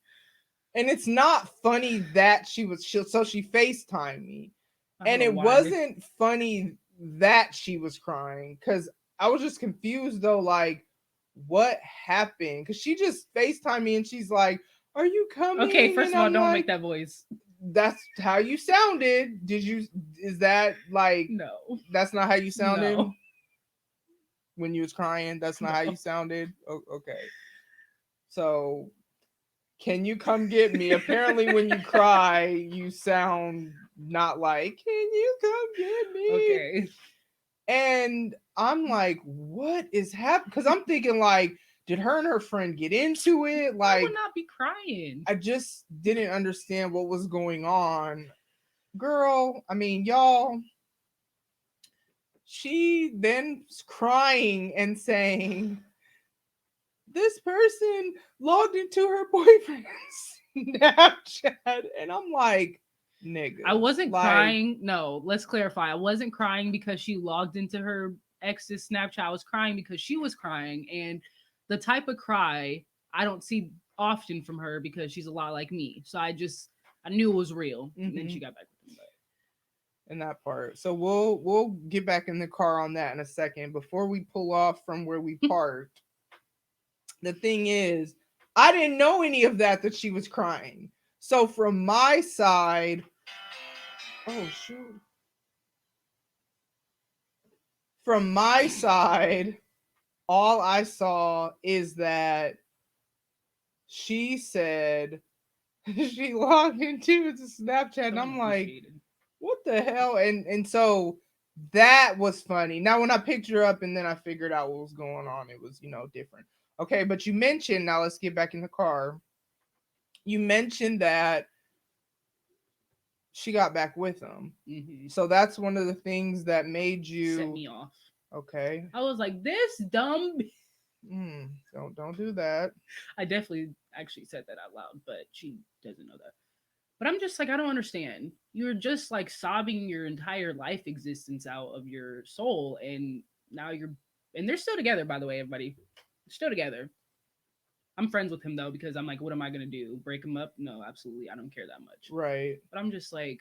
and it's not funny that so she FaceTimed me. I don't And know it why. wasn't funny that she was crying, because I was just confused though, like, what happened? Because she just FaceTimed me and she's like, "Are you Okay, coming?" first And of all, I'm don't make like, that voice. "That's how you sounded. Is that like, No. that's not how you sounded No. when you was crying? That's not how No. you sounded?" Okay. So can you come get me? Apparently, when you cry, you sound not like, "Can you come get me?" Okay. And I'm like, what is happening? Because I'm thinking, like, did her and her friend get into it? I would Like, not be crying. I just didn't understand what was going on. Girl, I mean, y'all, she then crying and saying, "This person logged into her boyfriend's Snapchat." And I'm like, I nigga, wasn't like, crying. No, let's clarify. I wasn't crying because she logged into her ex's Snapchat. I was crying because she was crying. And the type of cry I don't see often from her because she's a lot like me. So I knew it was real. And then she mhm, got back with him. in that part. So we'll get back in the car on that in a second. Before we pull off from where we But parked, the thing is, I didn't know any of that she was crying. So from my side, oh shoot. From my side, all I saw is that she said she logged into the Snapchat, and I'm like, unappreciated. what the hell? And so that was funny. Now when I picked her up and then I figured out what was going on, it was, different. Okay, but you mentioned, now let's get back in the car. You mentioned that she got back with him. So that's one of the things that made Set you me off. okay. I was like, this dumb. Don't do that. I definitely actually said that out loud, but she doesn't know that. But I'm just like, I don't understand. You're just like sobbing your entire life existence out of your soul, and now and they're still together, by the way, everybody. They're still together. I'm friends with him though, because I'm like, what am I gonna do? Break him up? No, absolutely. I don't care that much. Right. But I'm just like,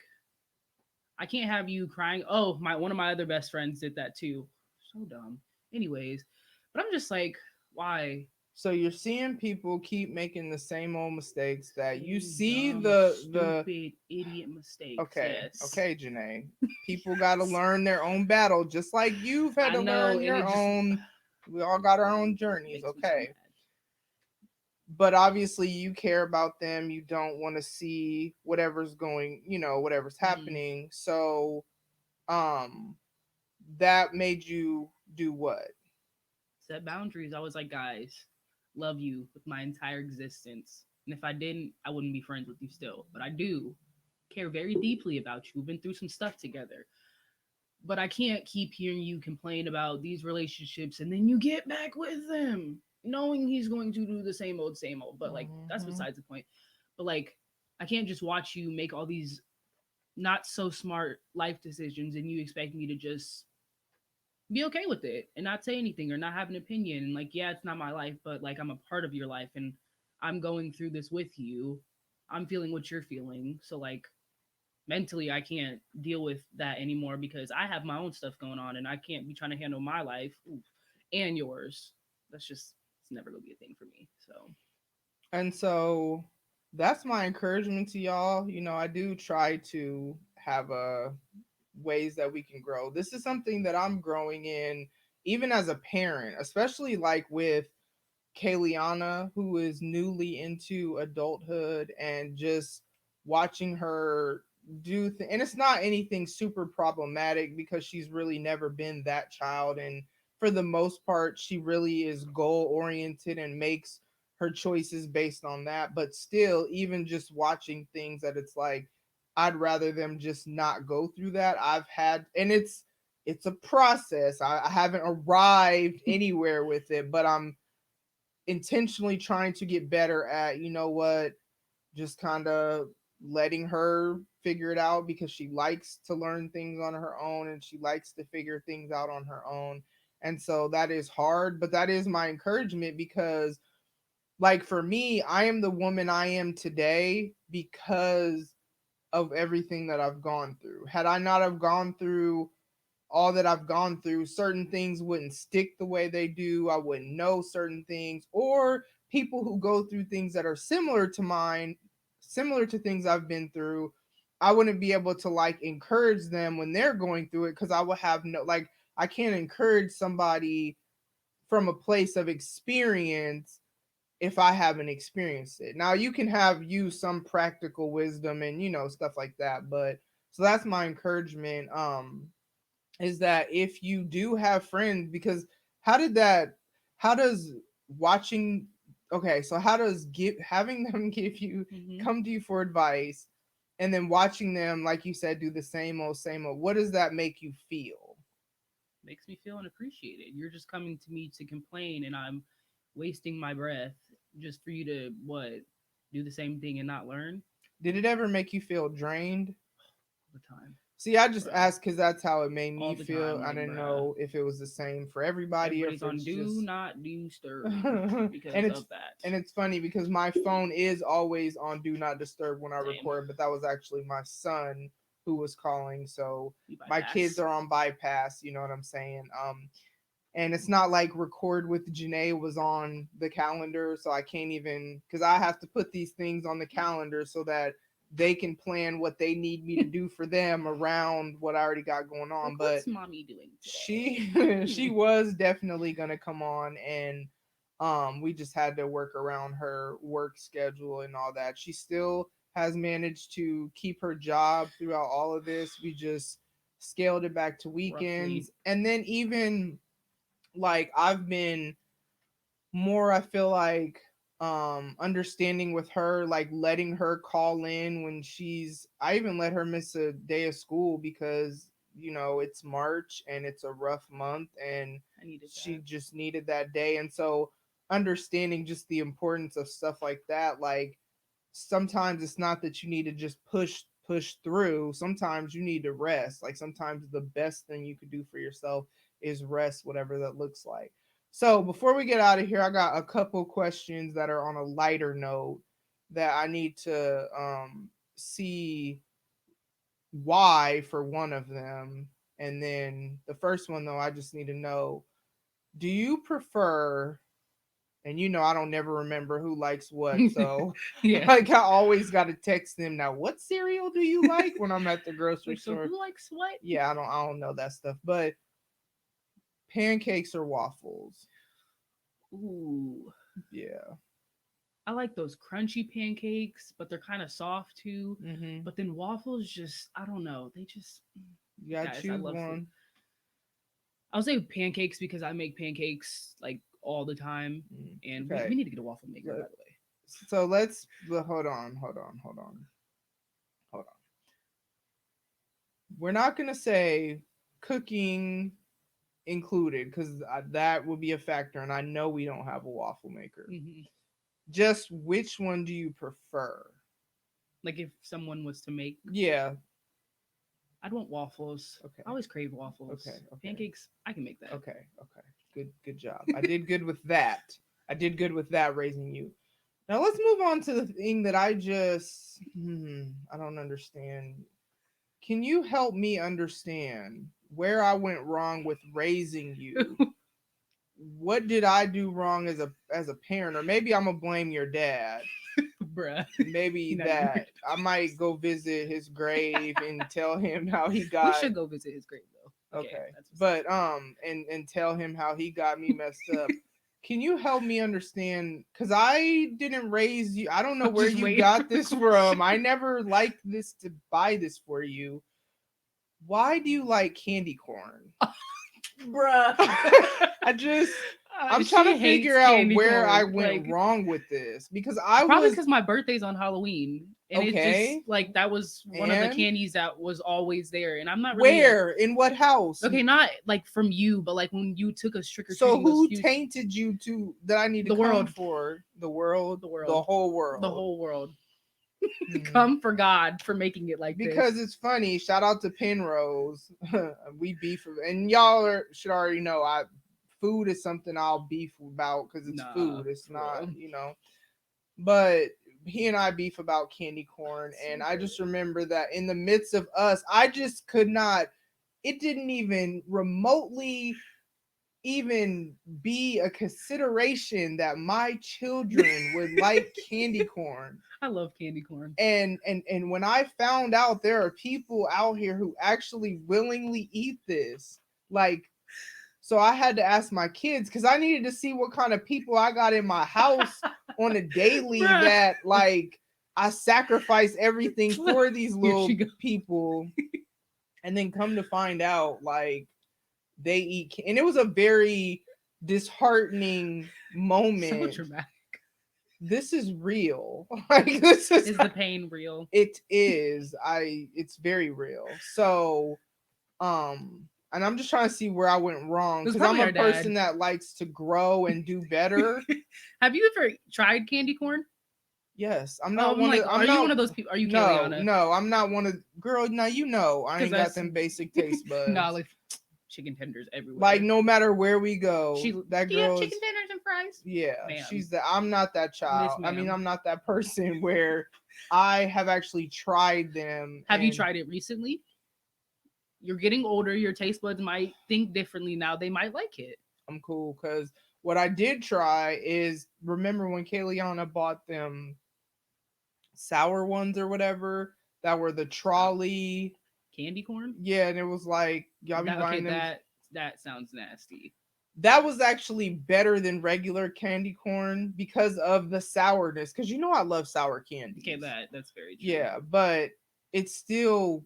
I can't have you crying. Oh, my one of my other best friends did that too. So dumb. Anyways, but I'm just like, why? So you're seeing people keep making the same old mistakes that you Same see dumb, the stupid, idiot mistakes. okay, Yes. okay, Janae. People got to learn their own battle, just like you've had I to know, learn and your it just own. We all got our own journeys, makes me so okay. mad. But obviously, you care about them. You don't want to see whatever's going, whatever's Mhm. happening. So, um, that made you do what? Set boundaries. I was like, guys, love you with my entire existence. And if I didn't, I wouldn't be friends with you still. But I do care very deeply about you. We've been through some stuff together. But I can't keep hearing you complain about these relationships and then you get back with them, knowing he's going to do the same old, same old. But like, that's Mhm. besides the point. But like, I can't just watch you make all these not so smart life decisions and you expect me to just be okay with it and not say anything or not have an opinion. And like, yeah, it's not my life, but like, I'm a part of your life and I'm going through this with you. I'm feeling what you're feeling. So like, mentally I can't deal with that anymore because I have my own stuff going on and I can't be trying to handle my life and yours. That's just it's never gonna be a thing for me. So And so that's my encouragement to y'all. I do try to have ways that we can grow. This is something that I'm growing in even as a parent, especially like with Kayliana, who is newly into adulthood, and just watching her and it's not anything super problematic because she's really never been that child, and for the most part she really is goal oriented and makes her choices based on that. But still, even just watching things that it's like I'd rather them just not go through that. I've had, and it's a process. I haven't arrived anywhere with it, but I'm intentionally trying to get better at, you know what, just kind of letting her figure it out because she likes to learn things on her own and she likes to figure things out on her own. And so that is hard, but that is my encouragement because, like, for me, I am the woman I am today because of everything that I've gone through. Had I not have gone through all that I've gone through, certain things wouldn't stick the way they do. I wouldn't know certain things, or people who go through things that are similar to mine, similar to things I've been through, I wouldn't be able to like encourage them when they're going through it because I would have no, like, I can't encourage somebody from a place of experience if I haven't experienced it. Now you can have use some practical wisdom and stuff like that, but so that's my encouragement. Is that if you do have friends, because how did that how does watching okay, so how does having them give you Mm-hmm. come to you for advice and then watching them, like you said, do the same old, what does that make you feel? Makes me feel unappreciated. You're just coming to me to complain, and I'm wasting my breath just for you to what do the same thing and not learn Did it ever make you feel drained? all the time, See, I just bruh. asked because that's how it made me All the feel. time, I like didn't bruh. know if it was the same for everybody or if Everybody's it's on do just not disturb and because it's of that. and it's funny because my phone is always on do not disturb when I Same. record, but that was actually my son who was calling. So You my kids bypass. are on bypass, you know what I'm saying? And it's not like record with Janae was on the calendar, so I can't even, because I have to put these things on the calendar so that they can plan what they need me to do for them around what I already got going on. Like, But what's mommy doing she today? she was definitely gonna come on, and we just had to work around her work schedule and all that. She still has managed to keep her job throughout all of this. We just scaled it back to Roughly. weekends, and then even like I've been more, I feel like, understanding with her, like letting her call in when I even let her miss a day of school because it's March and it's a rough month and I needed she that. just needed that day. And so understanding just the importance of stuff like that, like sometimes it's not that you need to just push through. Sometimes you need to rest. Like sometimes the best thing you could do for yourself is rest, whatever that looks like. So before we get out of here, I got a couple questions that are on a lighter note that I need to see why for one of them. And then the first one though, I just need to know, do you prefer, and I don't never remember who likes what, so Yeah. like I always got to text them now, what cereal do you like when I'm at the grocery Like, so store? who likes what? Yeah, I don't know that stuff, but pancakes or waffles? Ooh. Yeah. I like those crunchy pancakes, but they're kind of soft too. Mhm. But then waffles just, I don't know. They just, You gotta guys, I choose love food. one. I'll say pancakes because I make pancakes like all the time. And we Okay. need to get a waffle maker, by the way. So let's hold on. We're not gonna say cooking included because that would be a factor, and I know we don't have a waffle maker. Hmm. Just which one do you prefer? Like if someone was to make, Yeah. I'd want waffles. Okay. I always crave waffles. Okay. Okay. Pancakes, I can make that. Okay. Okay. Good job. I did good with that. I did good with that raising you. Now let's move on to the thing that I don't understand. Can you help me understand where I went wrong with raising you? What did I do wrong as a parent? Or maybe I'm gonna blame your dad. Bruh. Maybe You're not even that I might go visit his grave and tell him how he We got should go visit his grave though. Okay, okay. that's what's up. But and tell him how he got me messed up. Can you help me understand? Because I didn't raise you. I don't know I'm where just you waiting got for the this question. from. I never liked this to buy this for you. Why do you like candy corn? Bruh. I just, I'm She trying to hates figure out candy where I corn. went Like, wrong with this because I probably was because my birthday's on Halloween. And it okay. just like that was one of the And candies that was always there. And I'm not really where? In what house? okay, not like from you, but like when you took us trick or So treating those who few tainted you to that I need to the come world. for? The world? The world. The whole world. The whole world. Hmm. Come for God for making it like Because this. it's funny. Shout out to Penrose. We beef, and y'all should already know. Food is something I'll beef about because it's Nah, food. It's for not, real. But he and I beef about candy corn, and I just remember that in the midst of us, I just could not. It didn't even remotely even be a consideration that my children would like candy corn. I love candy corn. And when I found out there are people out here who actually willingly eat this, like, so I had to ask my kids because I needed to see what kind of people I got in my house on a daily Bruh. that like I sacrifice everything for these Here little she goes. people, and then come to find out like they eat, and it was a very disheartening So moment. dramatic. This is real. Like this Is the pain real? it is. It's very real. So and I'm just trying to see where I went wrong It was because I'm probably a our person dad. that likes to grow and do better. Have you ever tried candy corn? Yes, I'm Oh, not I'm one like, of. are I'm you not. one of those people? Are you No, Kayliana? no, I'm not one of. Girl, now you know I 'Cause ain't got that's- them basic taste buds. Nah, like chicken tenders everywhere. Like no matter where we go, She, that do you have girl is. chicken tenders and fries? Yeah, Ma'am. she's the. I'm not that child. I mean, ma'am. I'm not that person where I have actually tried them. Have you and tried it recently? You're getting older. Your taste buds might think differently now. They might like it. I'm cool because what I did try is remember when Kayliana bought them sour ones or whatever that were the trolley. Candy corn? Yeah, and it was like y'all be Okay, buying them. that sounds nasty. That was actually better than regular candy corn because of the sourness. Because you know I love sour candy. Okay, that's very true. Yeah, but it's still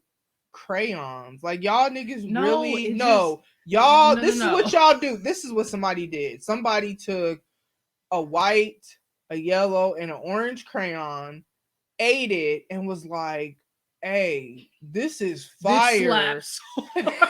crayons. Like y'all niggas No, really it no. just- Y'all, No, this no, is what no. y'all do. This is what somebody did. Somebody took a white, a yellow, and an orange crayon, ate it, and was like, "Hey, this is fire." This slaps.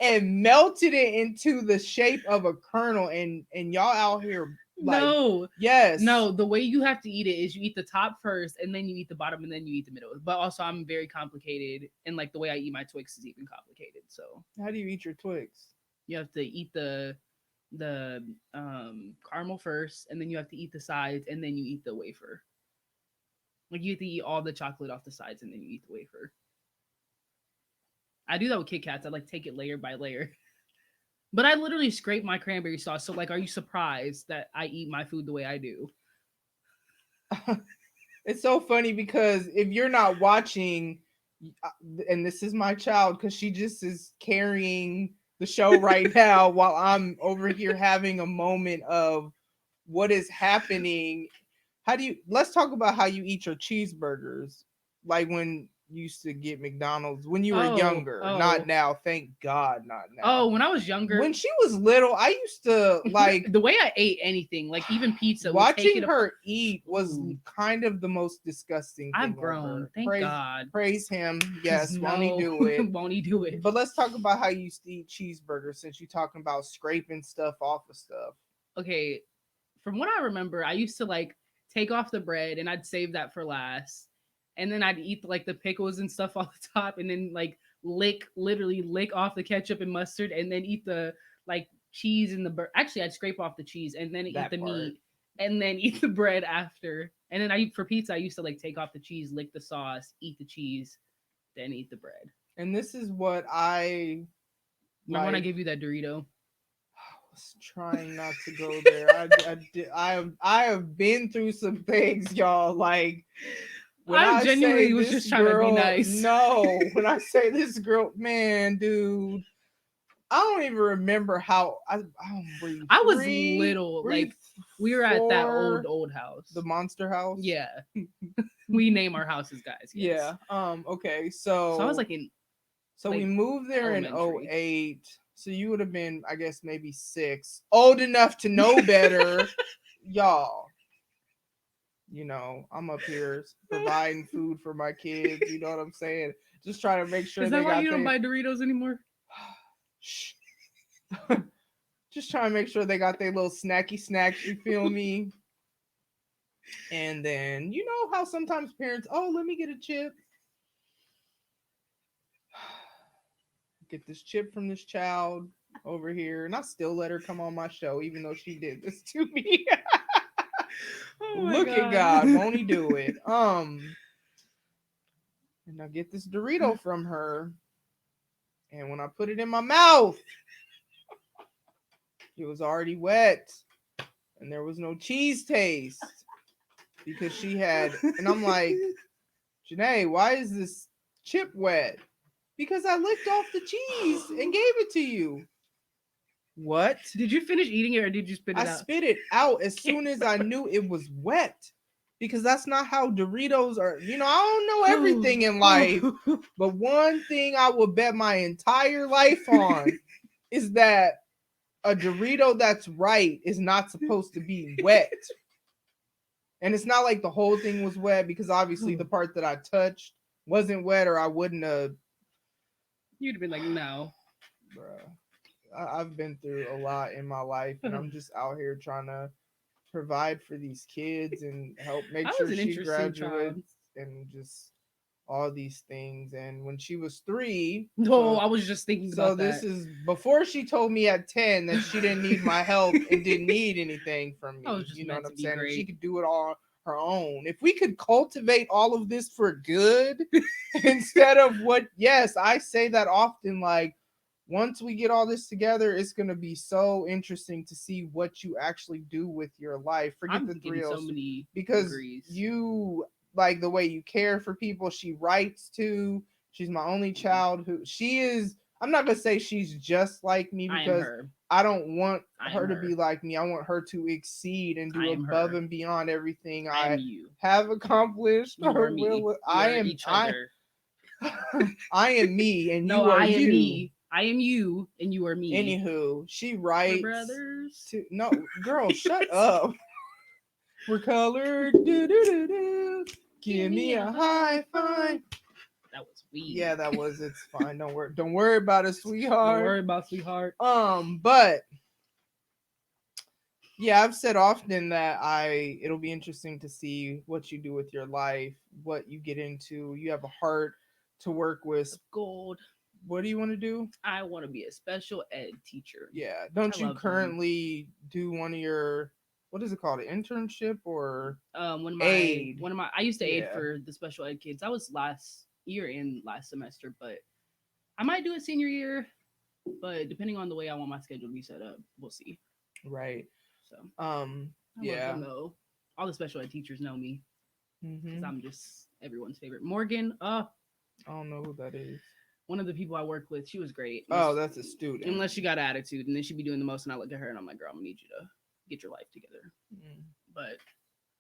And melted it into the shape of a kernel, and y'all out here like, no. yes, No, the way you have to eat it is you eat the top first and then you eat the bottom and then you eat the middle. But also I'm very complicated and like the way I eat my Twix is even complicated. So How do you eat your Twix? you have to eat the caramel first and then you have to eat the sides and then you eat the wafer. Like you have to eat all the chocolate off the sides and then you eat the wafer. I do that with Kit Kats. I like take it layer by layer. But I literally scrape my cranberry sauce. So like, are you surprised that I eat my food the way I do? It's so funny because if you're not watching, and this is my child because she just is carrying the show right now while I'm over here having a moment of what is happening. Let's talk about how you eat your cheeseburgers. Like when you used to get McDonald's when you were younger, not now. Thank God, not now. Oh, when I was younger, when she was little, I used to like the way I ate anything, like even pizza. Watching her eat was Ooh. kind of the most disgusting thing I've grown. ever. Thank God. Praise him. Yes, No, won't he do it? won't he do it? But let's talk about how you used to eat cheeseburgers since you're talking about scraping stuff off of stuff. Okay, from what I remember, I used to like take off the bread and I'd save that for last. And then I'd eat like the pickles and stuff off the top and then like literally lick off the ketchup and mustard and then eat the like cheese and the actually I'd scrape off the cheese and then eat the meat and then eat the bread after. And then for pizza I used to like take off the cheese, lick the sauce, eat the cheese, then eat the bread. And this is what I remember when I gave you that Dorito? I was trying not to go there. I have been through some things, y'all. Like when I genuinely was just trying to be nice. No, when I say this girl, man, dude, I don't even remember how were you I was three? little, Were you like we were at that four? old house. The monster house. Yeah, we name our houses, guys. Yes. Yeah. Okay. So I was like in So we like, moved there in elementary. 08. So you would have been, I guess, maybe 6. Old enough to know better. Y'all. I'm up here providing food for my kids. You know what I'm saying? Just trying to make sure Is they that why got you don't their buy Doritos anymore? just trying to make sure they got their little snacky snacks, you feel me? And then you know how sometimes parents, oh, let me get a chip. Get this chip from this child over here. And I still let her come on my show, even though she did this to me. Oh my Look at God, won't he do it? And I get this Dorito from her. And when I put it in my mouth, it was already wet. And there was no cheese taste. Because she had, and I'm like, Janae, why is this chip wet? Because I licked off the cheese and gave it to you. What? Did you finish eating it or did you spit it I out? spit it out as soon as I knew it was wet. Because that's not how Doritos are. I don't know everything in life. But one thing I will bet my entire life on is that a Dorito that's right is not supposed to be wet. And it's not like the whole thing was wet, because obviously the part that I touched wasn't wet, or I wouldn't have. You'd have been like, no. Bruh, I've been through a lot in my life, and I'm just out here trying to provide for these kids and help make sure she graduates and just all these things. And when she was 3, No, I was just thinking about that. So this is before she told me at 10 that she didn't need my help and didn't need anything from me. You know what I'm saying? She could do it all her own. If we could cultivate all of this for good instead of what, yes, I say that often, like, once we get all this together, it's going to be so interesting to see what you actually do with your life. Forget the thrills. So many because degrees. You like the way you care for people. She writes too. She's my only child who she is. I'm not going to say she's just like me, because I don't want her to be like me. I want her to exceed and do above and beyond everything I have accomplished. I am me and you are you. Me. I am you and you are me. Anywho, she writes. We're brothers. No, girl, shut up. We're colored. Give me a high five. That was weed. Yeah, that was. It's fine. Don't worry about it, sweetheart. Don't worry about sweetheart. But yeah, I've said often that it'll be interesting to see what you do with your life, what you get into. You have a heart to work with. Gold. What do you want to do? I want to be a special ed teacher. Yeah. Don't you currently do one of your, what is it called, an internship or aid? I used to aid for the special ed kids. That was last year and last semester, but I might do it senior year. But depending on the way I want my schedule to be set up, we'll see. Right. So yeah. Know. All the special ed teachers know me because I'm just everyone's favorite. Morgan. I don't know who that is. One of the people I work with, she was great. That's a student. Unless she got attitude, and then she'd be doing the most, and I look at her and I'm like, girl, I'm gonna need you to get your life together. But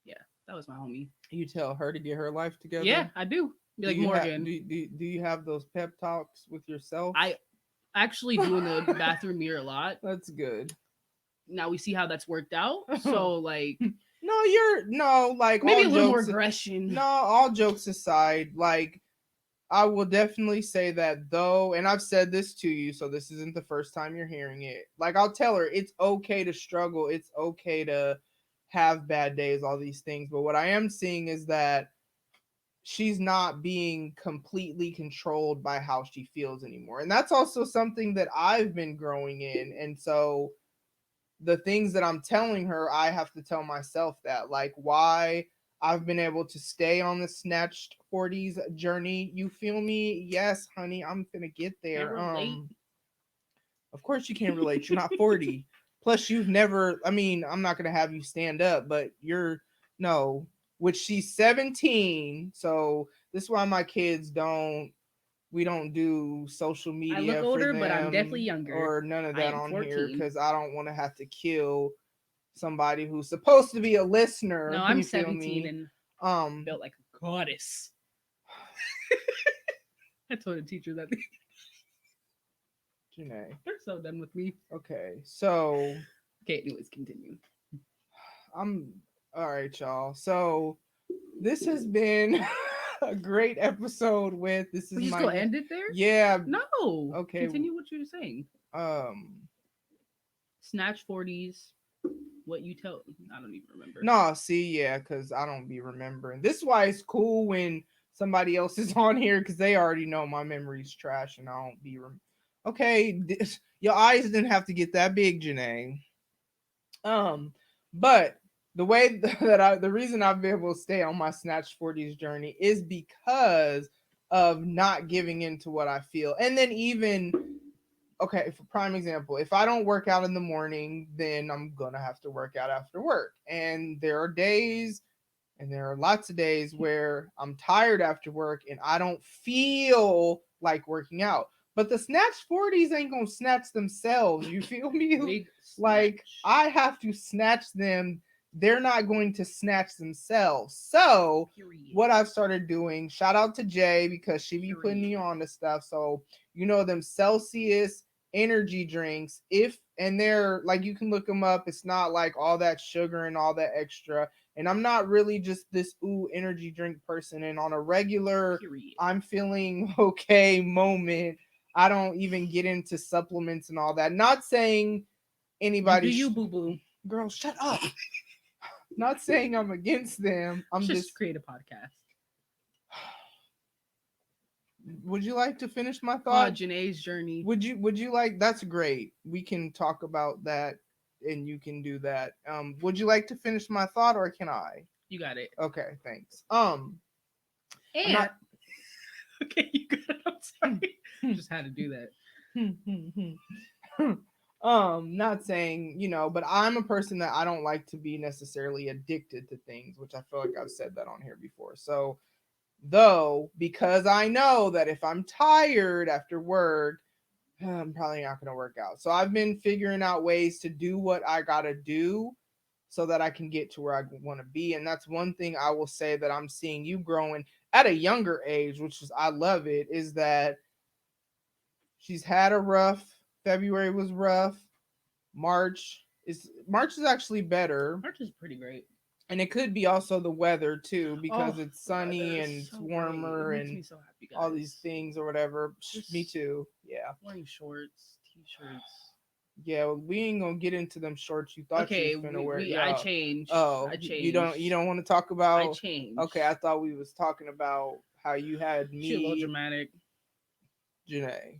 yeah, that was my homie. You tell her to get her life together? Yeah, I do. Be like, Morgan. Do you have those pep talks with yourself? I actually do in the bathroom mirror a lot. That's good. Now we see how that's worked out. So like like maybe a little more aggression. No, all jokes aside, like I will definitely say that though, and I've said this to you, so this isn't the first time you're hearing it. Like I'll tell her it's okay to struggle, it's okay to have bad days, all these things. But what I am seeing is that she's not being completely controlled by how she feels anymore. And that's also something that I've been growing in. And so the things that I'm telling her, I have to tell myself that, like, why I've been able to stay on the snatched 40s journey. You feel me? Yes, honey, I'm gonna get there. Of course you can't relate. You're not 40. Plus, you've never. I mean, I'm not gonna have you stand up, but which she's 17. So this is why my kids don't we don't do social I look media for older, but I'm definitely them younger. or none of I that am on here 14. because I don't want to have to kill somebody who's supposed to be a listener. No, I'm You feel 17 me? and Um, built like a goddess. I told the teacher that Janae. they're so done with me. Okay, so Okay, anyways, continue. I'm all right, y'all. So this has been a great episode with this is We just my go end it there? yeah. No. Okay. Continue what you were saying. Um, Snatch 40s. What you tell? I don't even remember. no, see, yeah, because I don't be remembering. This is why it's cool when somebody else is on here because they already know my memory's trash and I don't be. Okay, your eyes didn't have to get that big, Janae. But the way that the reason I've been able to stay on my Snatch 40s journey is because of not giving in to what I feel. And then even okay, for prime example, if I don't work out in the morning, then I'm gonna have to work out after work. And there are days and there are lots of days where I'm tired after work and I don't feel like working out. But the Snatch 40s ain't gonna snatch themselves. You feel me? Big Like snatch. I have to snatch them. They're not going to snatch themselves. So Period. what I've started doing, shout out to Jay because she be putting me Period. on to stuff. So you know them Celsius energy drinks. If and they're like you can look them up. It's not like all that sugar and all that extra. And I'm not really just this ooh energy drink person. And on a regular, Period. I'm feeling okay moment. I don't even get into supplements and all that. Not saying anybody. You boo boo. Girl, shut up. Not saying I'm against them. I'm Just just. create a podcast. Would you like to finish my Called thought? Janae's journey. Would you like? That's great. We can talk about that, and you can do that. Would you like to finish my thought, or can I? You got it. Okay, thanks. And not- okay, you got it. I'm sorry. Just had to do that. Not saying, but I'm a person that I don't like to be necessarily addicted to things, which I feel like I've said that on here before. So, though, because I know that if I'm tired after work, I'm probably not going to work out. So, I've been figuring out ways to do what I got to do so that I can get to where I want to be. And that's one thing I will say that I'm seeing you growing at a younger age, which is, I love it, is that she's had a rough February was rough. March is actually better. March is pretty great. And it could be also the weather too, because it's the weather sunny is and it's so warmer great. It makes and me so happy, guys. all these things or whatever. Me Just too. Yeah. Wearing shorts, t-shirts. Yeah, well, we ain't gonna get into them shorts you thought Okay, you was finna wear. I changed. Oh, I changed. you don't want to talk I about. changed. Okay, I thought we was talking about how you had She a little me, dramatic. Janae.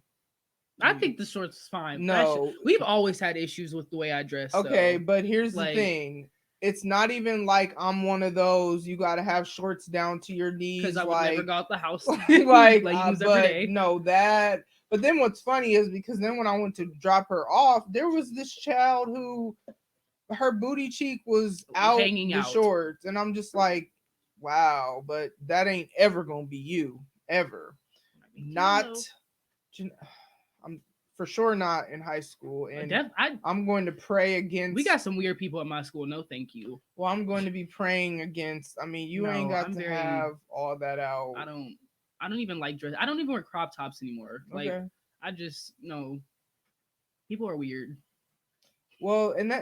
I think the shorts is fine. No, we've always had issues with the way I dress. okay, so, but here's the like- thing. It's not even like I'm one of those you gotta have shorts down to your knees. because I would never go out the house like leggings every but day. no that. But then what's funny is because then when I went to drop her off, there was this child who her booty cheek was out Hanging the out. shorts, and I'm just like, wow, but that ain't ever gonna be you ever. Not, I'm for sure not in high school, and I'm going to pray against. We got some weird people at my school. No, thank you. Well, I'm going to be praying against. I mean, you ain't got to have all that out. I don't even like dress. I don't even wear crop tops anymore. Like Okay. I just no. People are weird. Well, and I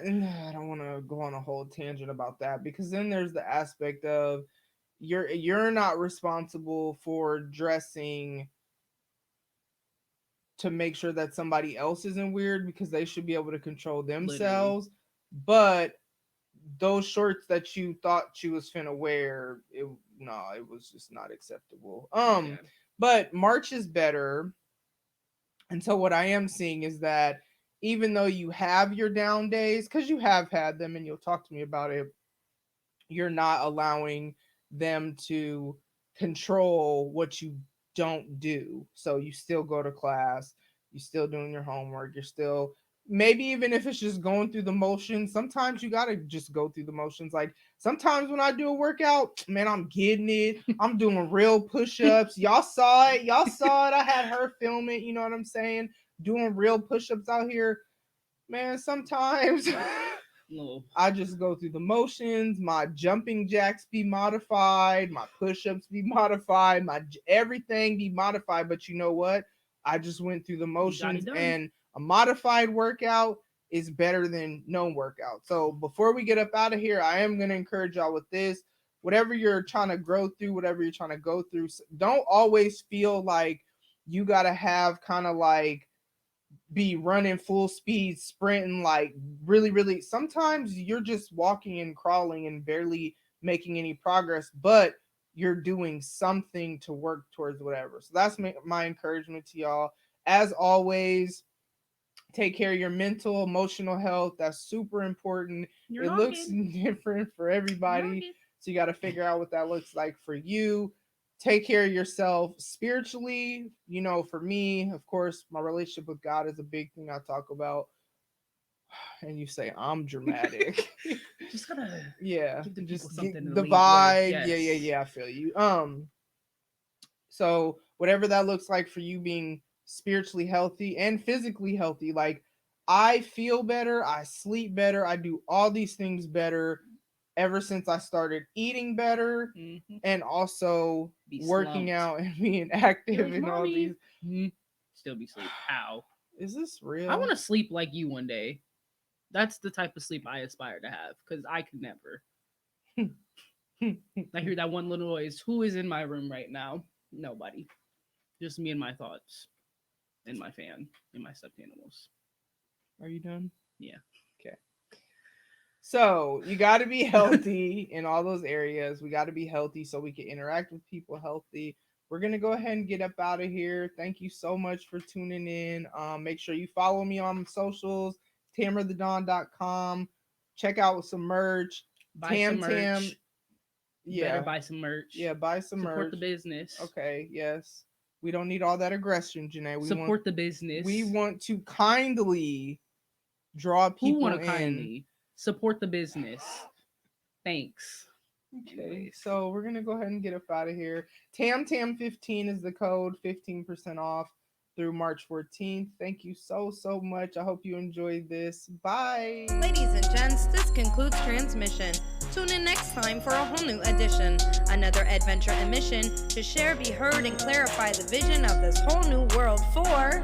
don't want to go on a whole tangent about that because then there's the aspect of you're not responsible for dressing to make sure that somebody else isn't weird because they should be able to control themselves. Literally. But those shorts that you thought she was finna wear, it was just not acceptable. Yeah. But March is better. And so what I am seeing is that even though you have your down days, because you have had them and you'll talk to me about it, you're not allowing them to control what you don't do. So you still go to class, you're still doing your homework, you're still maybe even if it's just going through the motions, sometimes you gotta just go through the motions. Like sometimes when I do a workout, man, I'm getting it. I'm doing real push-ups. Y'all saw it. Y'all saw it. I had her film it. You know what I'm saying? Doing real push-ups out here. Man, sometimes No. I just go through the motions. My jumping jacks be modified. My push-ups be modified. My everything be modified. But you know what? I just went through the motions, done. and a modified workout is better than no workout. So before we get up out of here, I am going to encourage y'all with this. Whatever you're trying to grow through, whatever you're trying to go through, don't always feel like you got to have kind of like be running full speed, sprinting like really. Sometimes you're just walking and crawling and barely making any progress, but you're doing something to work towards whatever. So that's my encouragement to y'all. As always, take care of your mental, emotional health. That's super important. You're It not looks getting- different for everybody. So you got to figure out what that looks like for you. Take care of yourself spiritually. You know, for me, of course, my relationship with God is a big thing I talk about. And you say I'm dramatic. Just gotta Yeah, give the people just something get to the lead with. vibe. Yes. Yeah. I feel you. So whatever that looks like for you, being spiritually healthy and physically healthy, like I feel better, I sleep better, I do all these things better ever since I started eating better and also Be working slumped. out and being active You're like, and all "Mommy." these. Still be sleep. How? Is this real? I want to sleep like you one day. That's the type of sleep I aspire to have because I could never. I hear that one little noise. Who is in my room right now? Nobody. Just me and my thoughts, and my fan, and my stuffed animals. Are you done? Yeah. Okay. So you got to be healthy in all those areas. We got to be healthy so we can interact with people healthy. We're going to go ahead and get up out of here. Thank you so much for tuning in. Make sure you follow me on socials, tamrathedon.com. Check out some merch. Buy some merch. Yeah. Better buy some merch. Yeah, buy some merch. Support the business. Okay, yes. We don't need all that aggression, Janae. We Support the business. We want to kindly draw people Who want in. to kindly support the business? Thanks. Okay, so we're gonna go ahead and get up out of here. TamTam15 is the code, 15% off through March 14th. Thank you so much. I hope you enjoyed this. Bye. Ladies and gents, this concludes transmission. Tune in next time for a whole new edition. Another adventure and mission to share, be heard, and clarify the vision of this whole new world for...